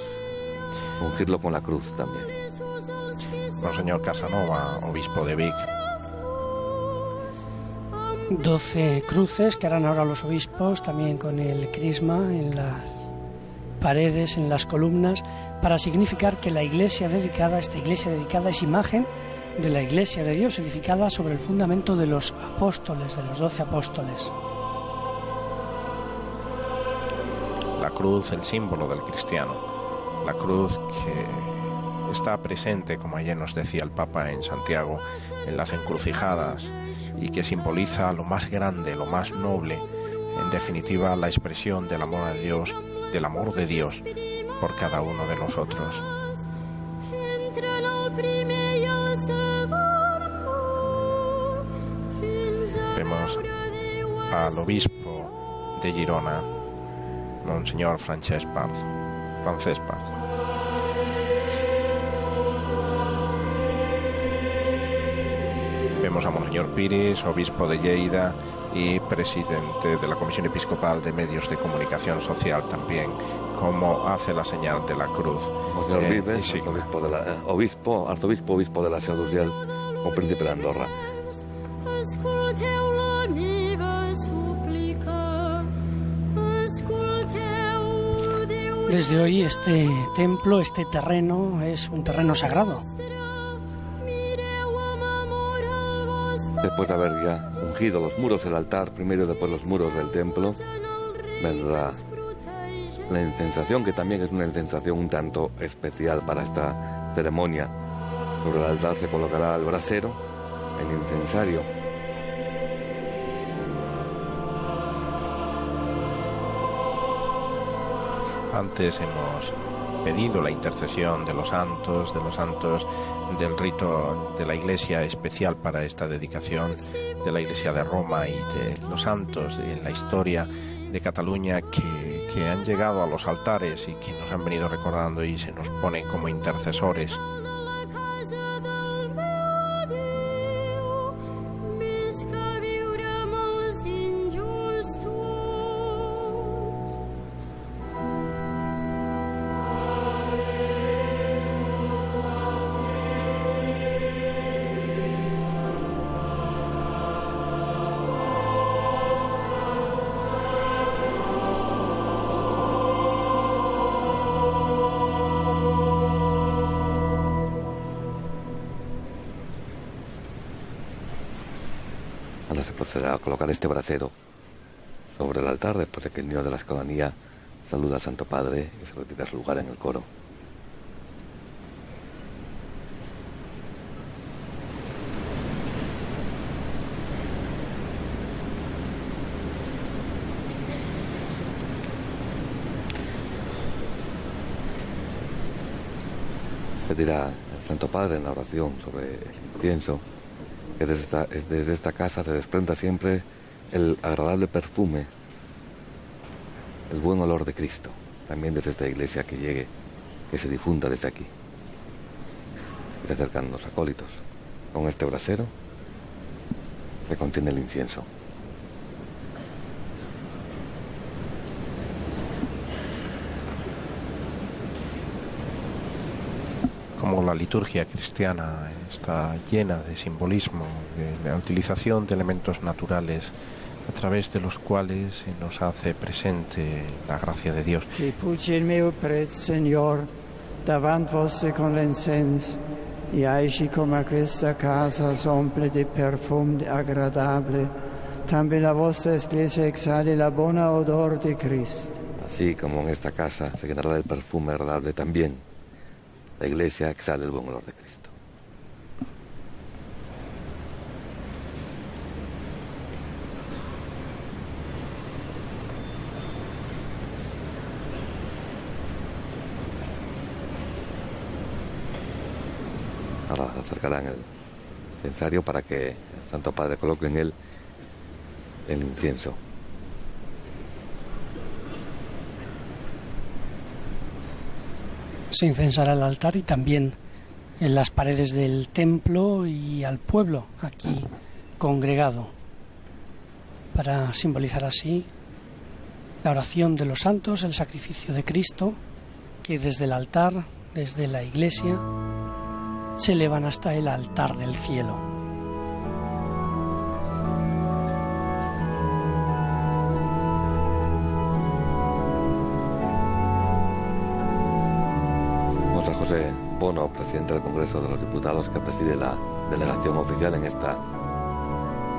ungirlo con la cruz también. Monseñor Casanova, obispo de Vic. 12 cruces que harán ahora los obispos, también con el crisma en las paredes, en las columnas, para significar que esta iglesia dedicada es imagen de la Iglesia de Dios, edificada sobre el fundamento de los apóstoles, de los 12 apóstoles. La cruz, el símbolo del cristiano, la cruz que está presente, como ayer nos decía el Papa en Santiago, en las encrucijadas, y que simboliza lo más grande, lo más noble, en definitiva la expresión del amor a Dios, del amor de Dios por cada uno de nosotros. Vemos al obispo de Girona, Monseñor Francesc Parzo. Vemos a Monseñor Piris, obispo de Lleida y presidente de la Comisión Episcopal de Medios de Comunicación Social también, como hace la señal de la cruz. Monseñor Vives, sí. Arzobispo de la Seu d'Urgell, o príncipe de Andorra. Desde hoy este templo, este terreno, es un terreno sagrado. Después de haber ya ungido los muros del altar, primero y después los muros del templo, vendrá la incensación, que también es una incensación un tanto especial para esta ceremonia. Sobre el altar se colocará el brasero, el incensario. Antes hemos pedido la intercesión de los santos del rito de la Iglesia especial para esta dedicación, de la Iglesia de Roma y de los santos de la historia de Cataluña que han llegado a los altares y que nos han venido recordando y se nos ponen como intercesores. Ahora se procederá a colocar este brasero sobre el altar después de que el niño de la escolanía saluda al Santo Padre y se retira a su lugar en el coro. Pedirá al Santo Padre en la oración sobre el incienso que desde esta casa se desprenda siempre el agradable perfume, el buen olor de Cristo, también desde esta iglesia que llegue, que se difunda desde aquí. Y se acercan los acólitos con este brasero que contiene el incienso. Como la liturgia cristiana está llena de simbolismo, de la utilización de elementos naturales a través de los cuales se nos hace presente la gracia de Dios. Que pugi il mio pret, Signor, davant vostre con l'encens, e aici come a questa casa s'omple di perfum agradable, también la vostra iglesia exhale la buona odor de Cristo. Así como en esta casa se llenará del perfume agradable, también la iglesia exhala el buen olor de Cristo. Ahora se acercarán el incensario para que el Santo Padre coloque en él el incienso. Se incensará el altar y también en las paredes del templo y al pueblo aquí congregado, para simbolizar así la oración de los santos, el sacrificio de Cristo, que desde el altar, desde la iglesia, se elevan hasta el altar del cielo. José Bono, presidente del Congreso de los Diputados, que preside la delegación oficial en esta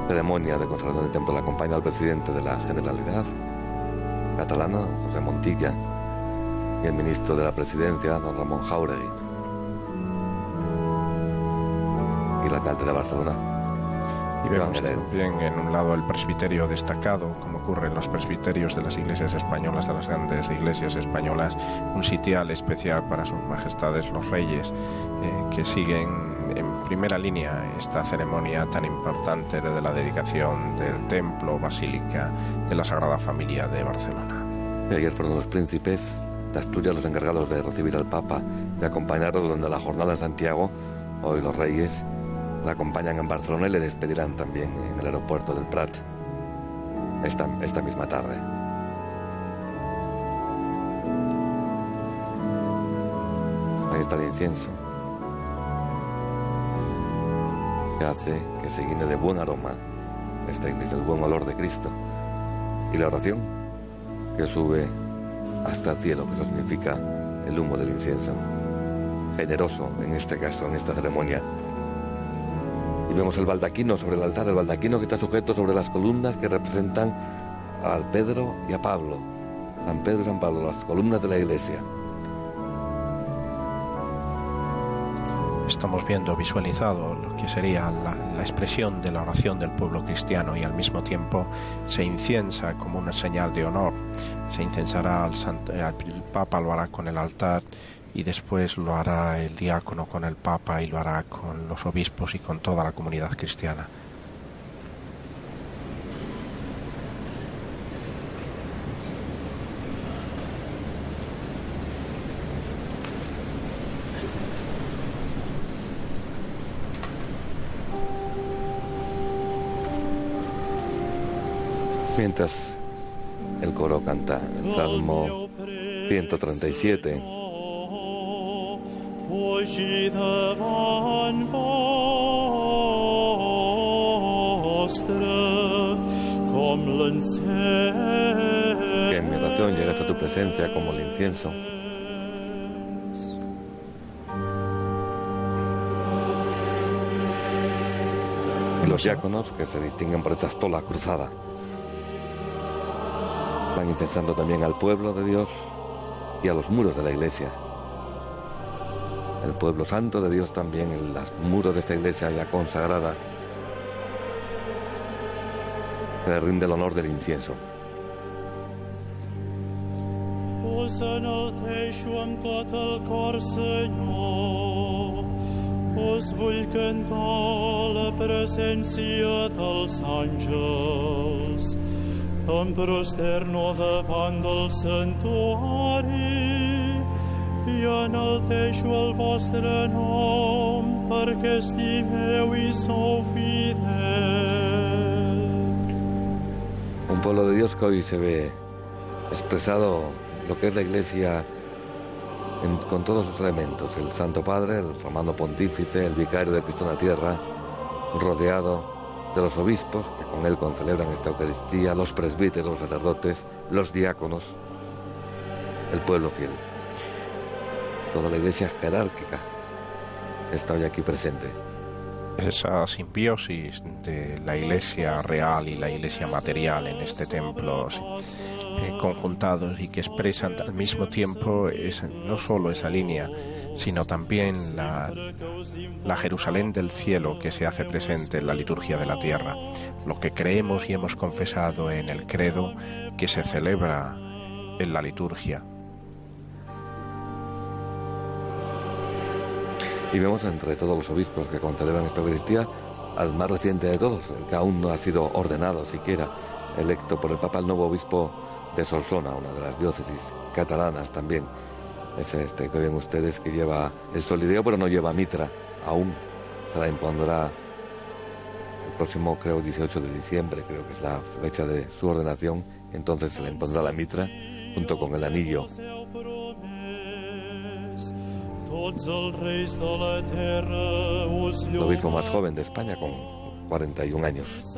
ceremonia de consagración del templo, le acompaña al presidente de la Generalidad catalana, José Montilla, y el ministro de la Presidencia, don Ramón Jáuregui. y el alcalde de Barcelona. Y vemos también en un lado el presbiterio destacado, como ocurre en los presbiterios de las iglesias españolas, de las grandes iglesias españolas, un sitial especial para sus majestades los reyes, que siguen en primera línea esta ceremonia tan importante de la dedicación del templo basílica de la Sagrada Familia de Barcelona. Y ayer fueron los príncipes de Asturias los encargados de recibir al Papa, de acompañarlo durante la jornada en Santiago. Hoy los reyes le acompañan en Barcelona y le despedirán también en el aeropuerto del Prat esta misma tarde. Ahí está el incienso, que hace que se llene de buen aroma esta iglesia, el buen olor de Cristo. Y la oración, que sube hasta el cielo, que eso significa el humo del incienso, generoso en este caso, en esta ceremonia. Y vemos el baldaquino sobre el altar, el baldaquino que está sujeto sobre las columnas que representan a Pedro y a Pablo, San Pedro y San Pablo, las columnas de la iglesia. Estamos viendo visualizado lo que sería la expresión de la oración del pueblo cristiano, y al mismo tiempo se inciensa como una señal de honor. Se incensará el Papa, lo hará con el altar, y después lo hará el diácono con el Papa, y lo hará con los obispos y con toda la comunidad cristiana. Mientras el coro canta el Salmo 137. Que en mi oración llegues a tu presencia como el incienso. Y los diáconos, que se distinguen por esta estola cruzada, van incensando también al pueblo de Dios y a los muros de la iglesia. El pueblo santo de Dios también, en los muros de esta iglesia ya consagrada, se le rinde el honor del incienso. Posa înăltești în toată cor, Senyor, os vull cantar la presència dels àngels, em prosterno davant del santuari i enalteixo el vostre nom, perquè estimeu i sou fidel. Un pueblo de Dios que hoy se ve expresado lo que es la Iglesia con todos sus elementos: el Santo Padre, el Romano Pontífice, el Vicario de Cristo en la tierra, rodeado de los obispos que con él concelebran esta Eucaristía, los presbíteros, los sacerdotes, los diáconos, el pueblo fiel. Toda la Iglesia jerárquica está hoy aquí presente. Esa simbiosis de la Iglesia real y la Iglesia material en este templo, conjuntados, y que expresan al mismo tiempo no solo esa línea, sino también la Jerusalén del cielo que se hace presente en la liturgia de la tierra, lo que creemos y hemos confesado en el credo que se celebra en la liturgia. Y vemos entre todos los obispos que concelebran esta Eucaristía al más reciente de todos, el que aún no ha sido ordenado siquiera, electo por el Papa, el nuevo obispo de Solsona, una de las diócesis catalanas también. Es este que ven ustedes, que lleva el solideo pero no lleva mitra aún. Se la impondrá el próximo, creo, 18 de diciembre, creo que es la fecha de su ordenación. Entonces se le impondrá la mitra junto con el anillo. El obispo más joven de España, con 41 años.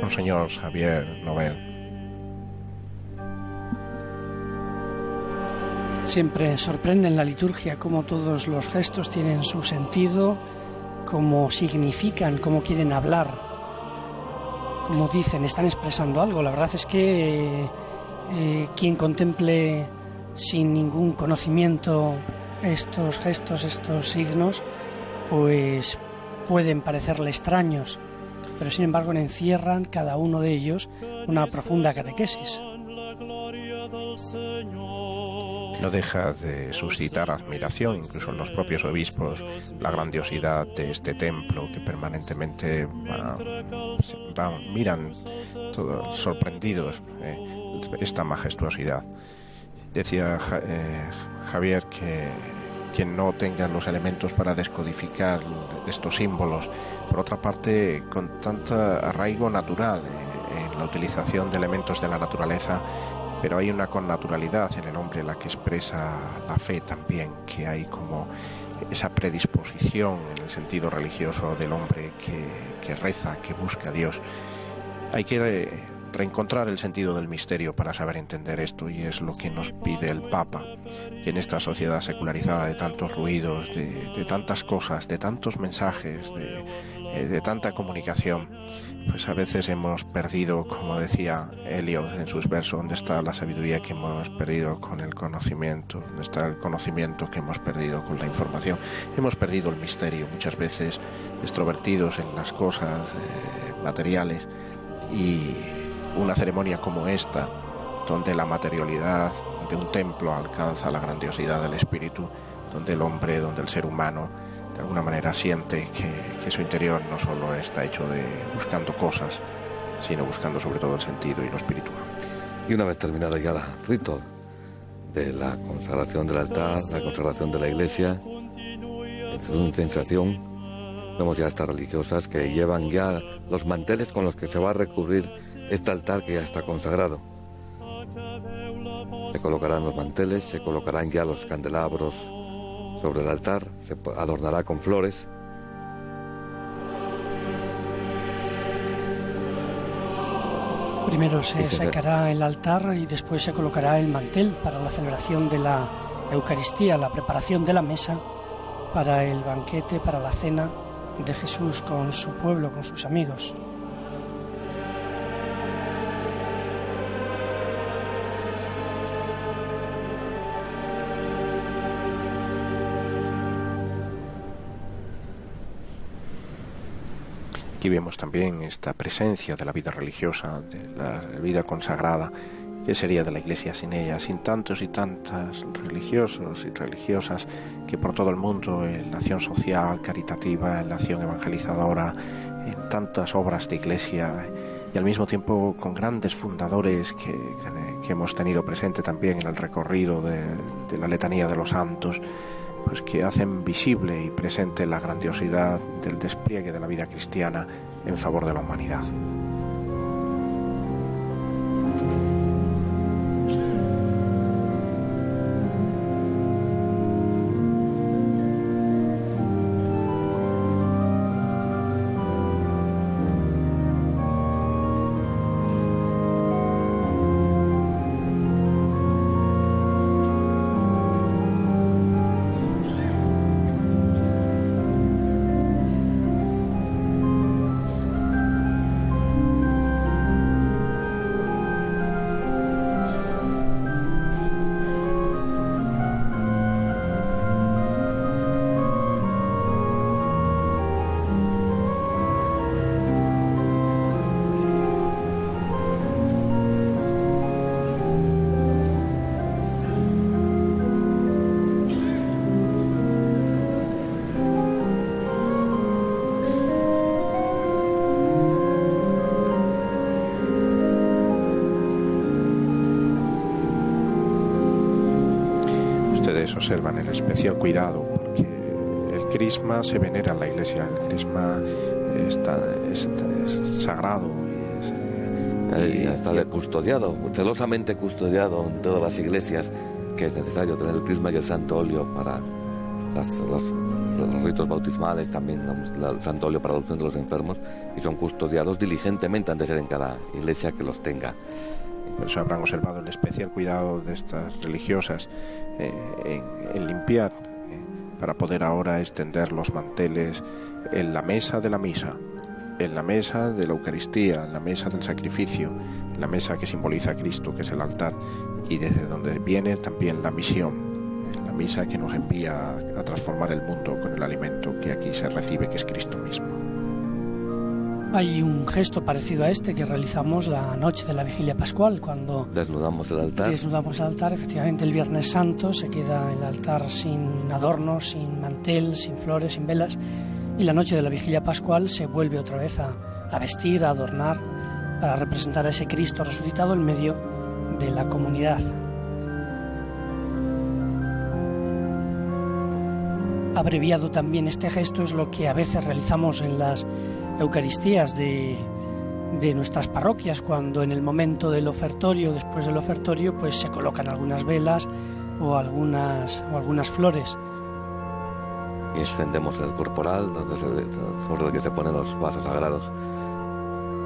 Monseñor Xavier Nobel. Siempre sorprende en la liturgia cómo todos los gestos tienen su sentido, cómo significan, cómo quieren hablar, cómo dicen, están expresando algo. La verdad es que quien contemple sin ningún conocimiento estos gestos, estos signos, pues pueden parecerle extraños, pero sin embargo encierran cada uno de ellos una profunda catequesis. No deja de suscitar admiración, incluso en los propios obispos, la grandiosidad de este templo, que permanentemente miran todos sorprendidos esta majestuosidad. Decía Javier que quien no tenga los elementos para descodificar estos símbolos, por otra parte, con tanto arraigo natural en la utilización de elementos de la naturaleza, pero hay una connaturalidad en el hombre, la que expresa la fe también, que hay como esa predisposición en el sentido religioso del hombre que reza, que busca a Dios. Hay que reencontrar el sentido del misterio para saber entender esto, y es lo que nos pide el Papa, que en esta sociedad secularizada de tantos ruidos, de tantas cosas, de tantos mensajes, de tanta comunicación, pues a veces hemos perdido, como decía Eliot en sus versos, ¿dónde está la sabiduría que hemos perdido con el conocimiento? ¿Dónde está el conocimiento que hemos perdido con la información? Hemos perdido el misterio, muchas veces extrovertidos en las cosas materiales, y una ceremonia como esta, donde la materialidad de un templo alcanza la grandiosidad del espíritu, donde el hombre, donde el ser humano de alguna manera siente que su interior no solo está hecho de buscando cosas, sino buscando sobre todo el sentido y lo espiritual. Y una vez terminada ya el rito de la consagración del altar, la consagración de la iglesia, en una sensación, vemos ya estas religiosas que llevan ya los manteles con los que se va a recubrir este altar que ya está consagrado. Se colocarán los manteles, se colocarán ya los candelabros sobre el altar, se adornará con flores. Primero se secará el altar y después se colocará el mantel para la celebración de la Eucaristía, la preparación de la mesa para el banquete, para la cena de Jesús con su pueblo, con sus amigos. Aquí vemos también esta presencia de la vida religiosa, de la vida consagrada. ¿Qué sería de la Iglesia sin ella? Sin tantos y tantas religiosos y religiosas que por todo el mundo, en la acción social, caritativa, en la acción evangelizadora, en tantas obras de Iglesia, y al mismo tiempo con grandes fundadores que hemos tenido presente también en el recorrido de la letanía de los santos, pues que hacen visible y presente la grandiosidad del despliegue de la vida cristiana en favor de la humanidad. Observan el especial cuidado, porque el crisma se venera en la Iglesia, el crisma es sagrado y está custodiado, celosamente custodiado en todas las iglesias, que es necesario tener el crisma y el santo óleo para los ritos bautismales, también el santo óleo para la unción de los enfermos, y son custodiados diligentemente, han de ser en cada iglesia que los tenga. Por eso habrán observado el especial cuidado de estas religiosas en limpiar, para poder ahora extender los manteles en la mesa de la misa, en la mesa de la Eucaristía, en la mesa del sacrificio, en la mesa que simboliza a Cristo, que es el altar, y desde donde viene también la misión misa que nos envía a transformar el mundo con el alimento que aquí se recibe, que es Cristo mismo. Hay un gesto parecido a este que realizamos la noche de la Vigilia Pascual, cuando desnudamos el altar. Desnudamos el altar, efectivamente el Viernes Santo se queda el altar sin adornos, sin mantel, sin flores, sin velas, y la noche de la Vigilia Pascual se vuelve otra vez a vestir, a adornar, para representar a ese Cristo resucitado en medio de la comunidad. Abreviado también este gesto es lo que a veces realizamos en las Eucaristías de nuestras parroquias, cuando en el momento del ofertorio, después del ofertorio, pues se colocan algunas velas o algunas flores. Y encendemos el corporal, sobre el que se ponen los vasos sagrados.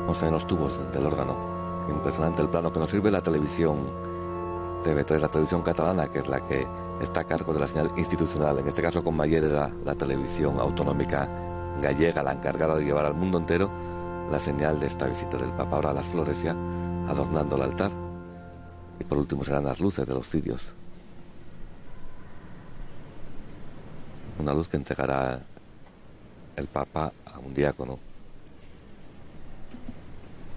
Vamos a ver los tubos del órgano. Impresionante el plano que nos sirve la televisión TV3, la televisión catalana, que es la que está a cargo de la señal institucional. En este caso con Mayer era la televisión autonómica gallega, la encargada de llevar al mundo entero la señal de esta visita del Papa. Ahora las flores ya adornando el altar. Y por último serán las luces de los cirios. Una luz que entregará el Papa a un diácono.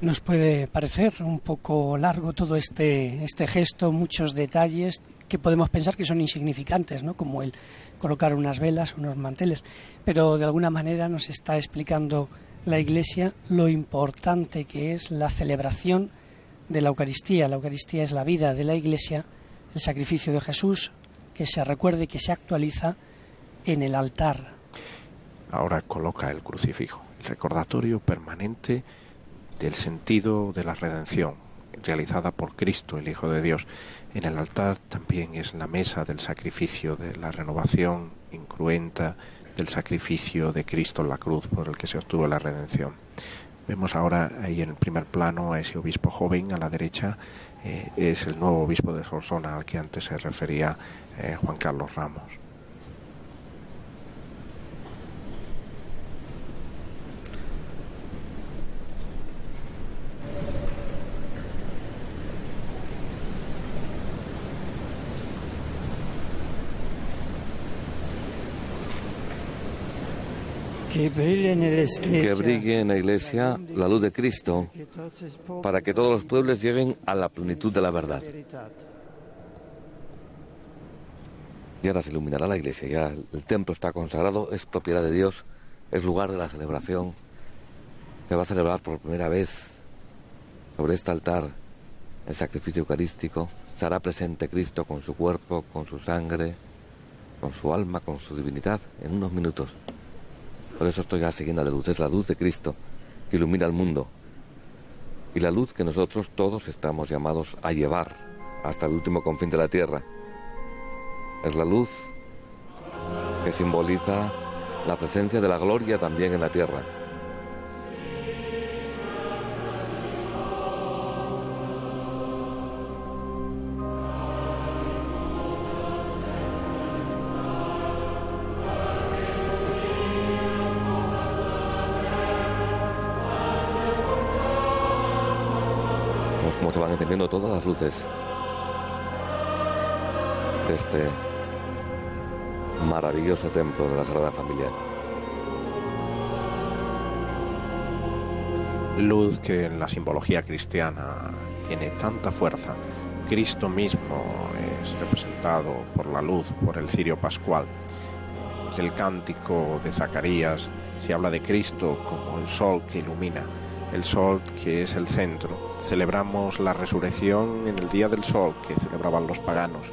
Nos puede parecer un poco largo todo este gesto, muchos detalles que podemos pensar que son insignificantes, ¿no? Como el colocar unas velas, unos manteles, pero de alguna manera nos está explicando la Iglesia lo importante que es la celebración de la Eucaristía. La Eucaristía es la vida de la Iglesia, el sacrificio de Jesús, que se recuerde y que se actualiza en el altar. Ahora coloca el crucifijo, el recordatorio permanente del sentido de la redención realizada por Cristo, el Hijo de Dios. En el altar también es la mesa del sacrificio, de la renovación incruenta del sacrificio de Cristo en la cruz por el que se obtuvo la redención. Vemos ahora ahí en el primer plano a ese obispo joven a la derecha, es el nuevo obispo de Solsona al que antes se refería Juan Carlos Ramos. Que brille en la Iglesia la luz de Cristo, para que todos los pueblos lleguen a la plenitud de la verdad. Y ahora se iluminará la Iglesia, ya el templo está consagrado, es propiedad de Dios, es lugar de la celebración. Se va a celebrar por primera vez sobre este altar el sacrificio eucarístico. Se hará presente Cristo con su cuerpo, con su sangre, con su alma, con su divinidad, en unos minutos. Por eso estoy ya siguiendo la luz, es la luz de Cristo que ilumina el mundo. Y la luz que nosotros todos estamos llamados a llevar hasta el último confín de la tierra. Es la luz que simboliza la presencia de la gloria también en la tierra. Cómo se van encendiendo todas las luces de este maravilloso templo de la Sagrada Familia. Luz que en la simbología cristiana tiene tanta fuerza. Cristo mismo es representado por la luz, por el cirio pascual. El cántico de Zacarías se habla de Cristo como el sol que ilumina, el sol que es el centro. Celebramos la resurrección en el día del sol que celebraban los paganos,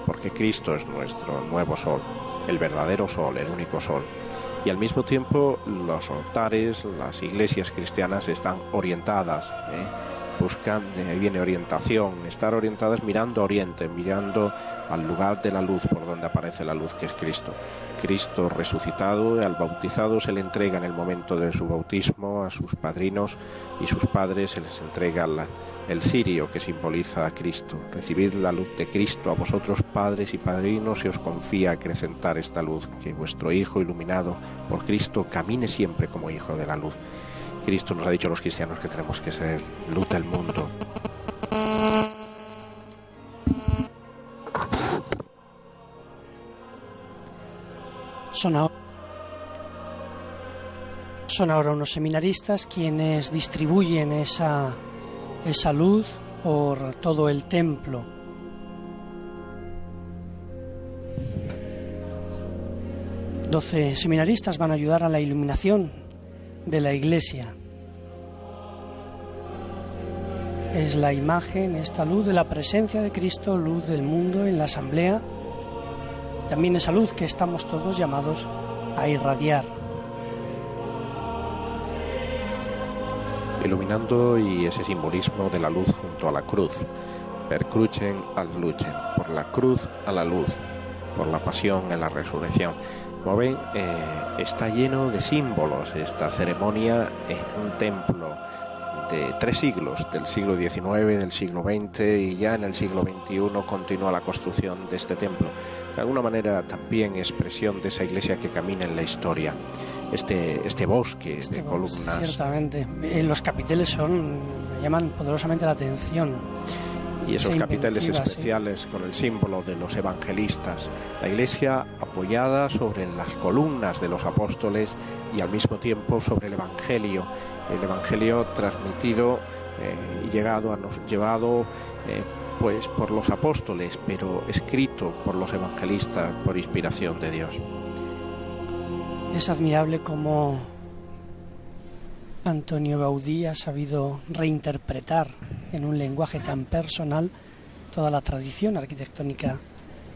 porque Cristo es nuestro nuevo sol, el verdadero sol, el único sol. Y al mismo tiempo los altares, las iglesias cristianas están orientadas, buscan, de ahí viene orientación, estar orientadas mirando a oriente, mirando al lugar de la luz, por donde aparece la luz que es Cristo. Cristo resucitado, al bautizado se le entrega en el momento de su bautismo a sus padrinos y sus padres se les entrega el cirio que simboliza a Cristo. Recibid la luz de Cristo, a vosotros padres y padrinos se os confía acrecentar esta luz, que vuestro Hijo iluminado por Cristo camine siempre como Hijo de la luz. Cristo nos ha dicho a los cristianos que tenemos que ser luz del mundo. Son ahora unos seminaristas quienes distribuyen esa luz por todo el templo. Doce seminaristas van a ayudar a la iluminación de la iglesia. Es la imagen, esta luz de la presencia de Cristo, luz del mundo en la asamblea. También esa luz que estamos todos llamados a irradiar. Iluminando y ese simbolismo de la luz junto a la cruz. Per crucem ad lucem, por la cruz a la luz, por la pasión en la resurrección. Como ven, está lleno de símbolos esta ceremonia en un templo de 3 siglos, del siglo XIX, del siglo XX, y ya en el siglo XXI continúa la construcción de este templo. De alguna manera también expresión de esa iglesia que camina en la historia. Este bosque de columnas. Ciertamente, los capiteles me llaman poderosamente la atención. Y esos capiteles especiales, sí, con el símbolo de los evangelistas. La iglesia apoyada sobre las columnas de los apóstoles y al mismo tiempo sobre el evangelio transmitido y llevado pues por los apóstoles, pero escrito por los evangelistas por inspiración de Dios. Es admirable cómo Antonio Gaudí ha sabido reinterpretar en un lenguaje tan personal toda la tradición arquitectónica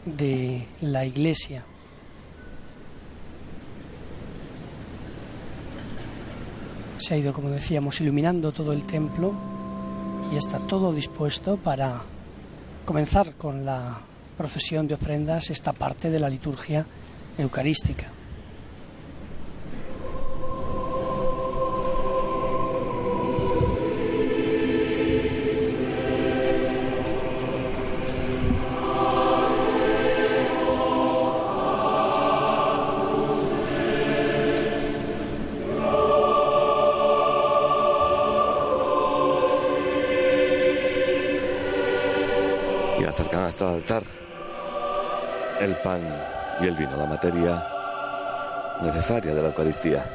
de la iglesia. Se ha ido, como decíamos, iluminando todo el templo y está todo dispuesto para comenzar con la procesión de ofrendas, esta parte de la liturgia eucarística. Hasta el altar el pan y el vino, la materia necesaria de la Eucaristía.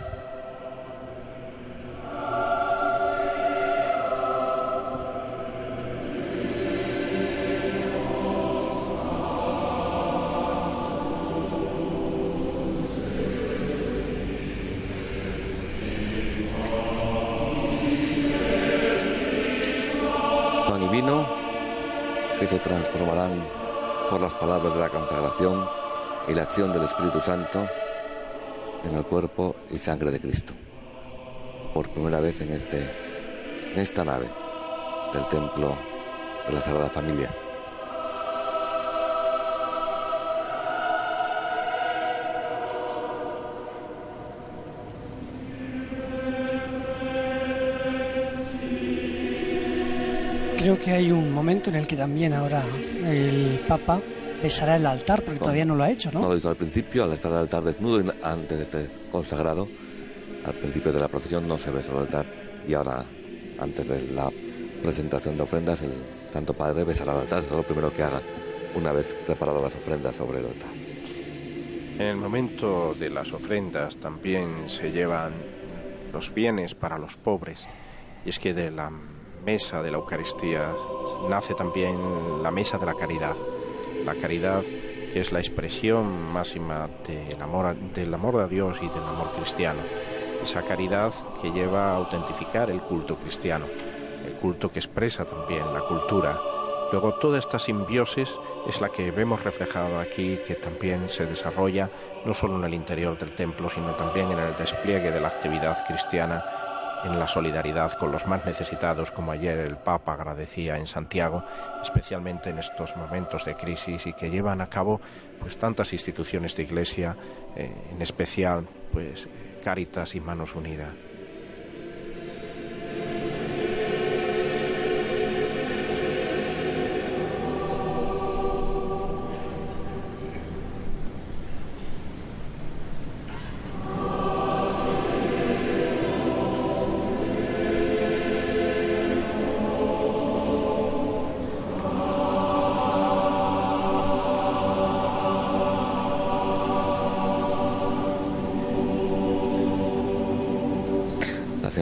Pan y vino que se transformarán por las palabras de la consagración y la acción del Espíritu Santo en el cuerpo y sangre de Cristo. Por primera vez en esta nave del templo de la Sagrada Familia. Creo que hay un momento en el que también ahora el Papa besará el altar, porque todavía no lo ha hecho, ¿no? No lo hizo al principio, al estar el altar desnudo, y antes de ser consagrado, al principio de la procesión no se besó el altar, y ahora, antes de la presentación de ofrendas, el Santo Padre besará el altar, es lo primero que haga una vez preparadas las ofrendas sobre el altar. En el momento de las ofrendas también se llevan los bienes para los pobres, y es que de la mesa de la Eucaristía nace también la mesa de la caridad que es la expresión máxima del amor a Dios y del amor cristiano, esa caridad que lleva a autentificar el culto cristiano, el culto que expresa también la cultura. Luego toda esta simbiosis es la que vemos reflejada aquí, que también se desarrolla no solo en el interior del templo, sino también en el despliegue de la actividad cristiana, en la solidaridad con los más necesitados, como ayer el Papa agradecía en Santiago, especialmente en estos momentos de crisis, y que llevan a cabo pues tantas instituciones de Iglesia, en especial pues Cáritas y Manos Unidas.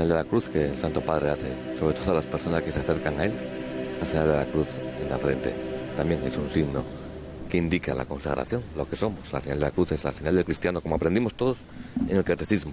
señal de la cruz que el Santo Padre hace, sobre todo a las personas que se acercan a él, la señal de la cruz en la frente. También es un signo que indica la consagración, lo que somos. La señal de la cruz es la señal del cristiano, como aprendimos todos en el catecismo.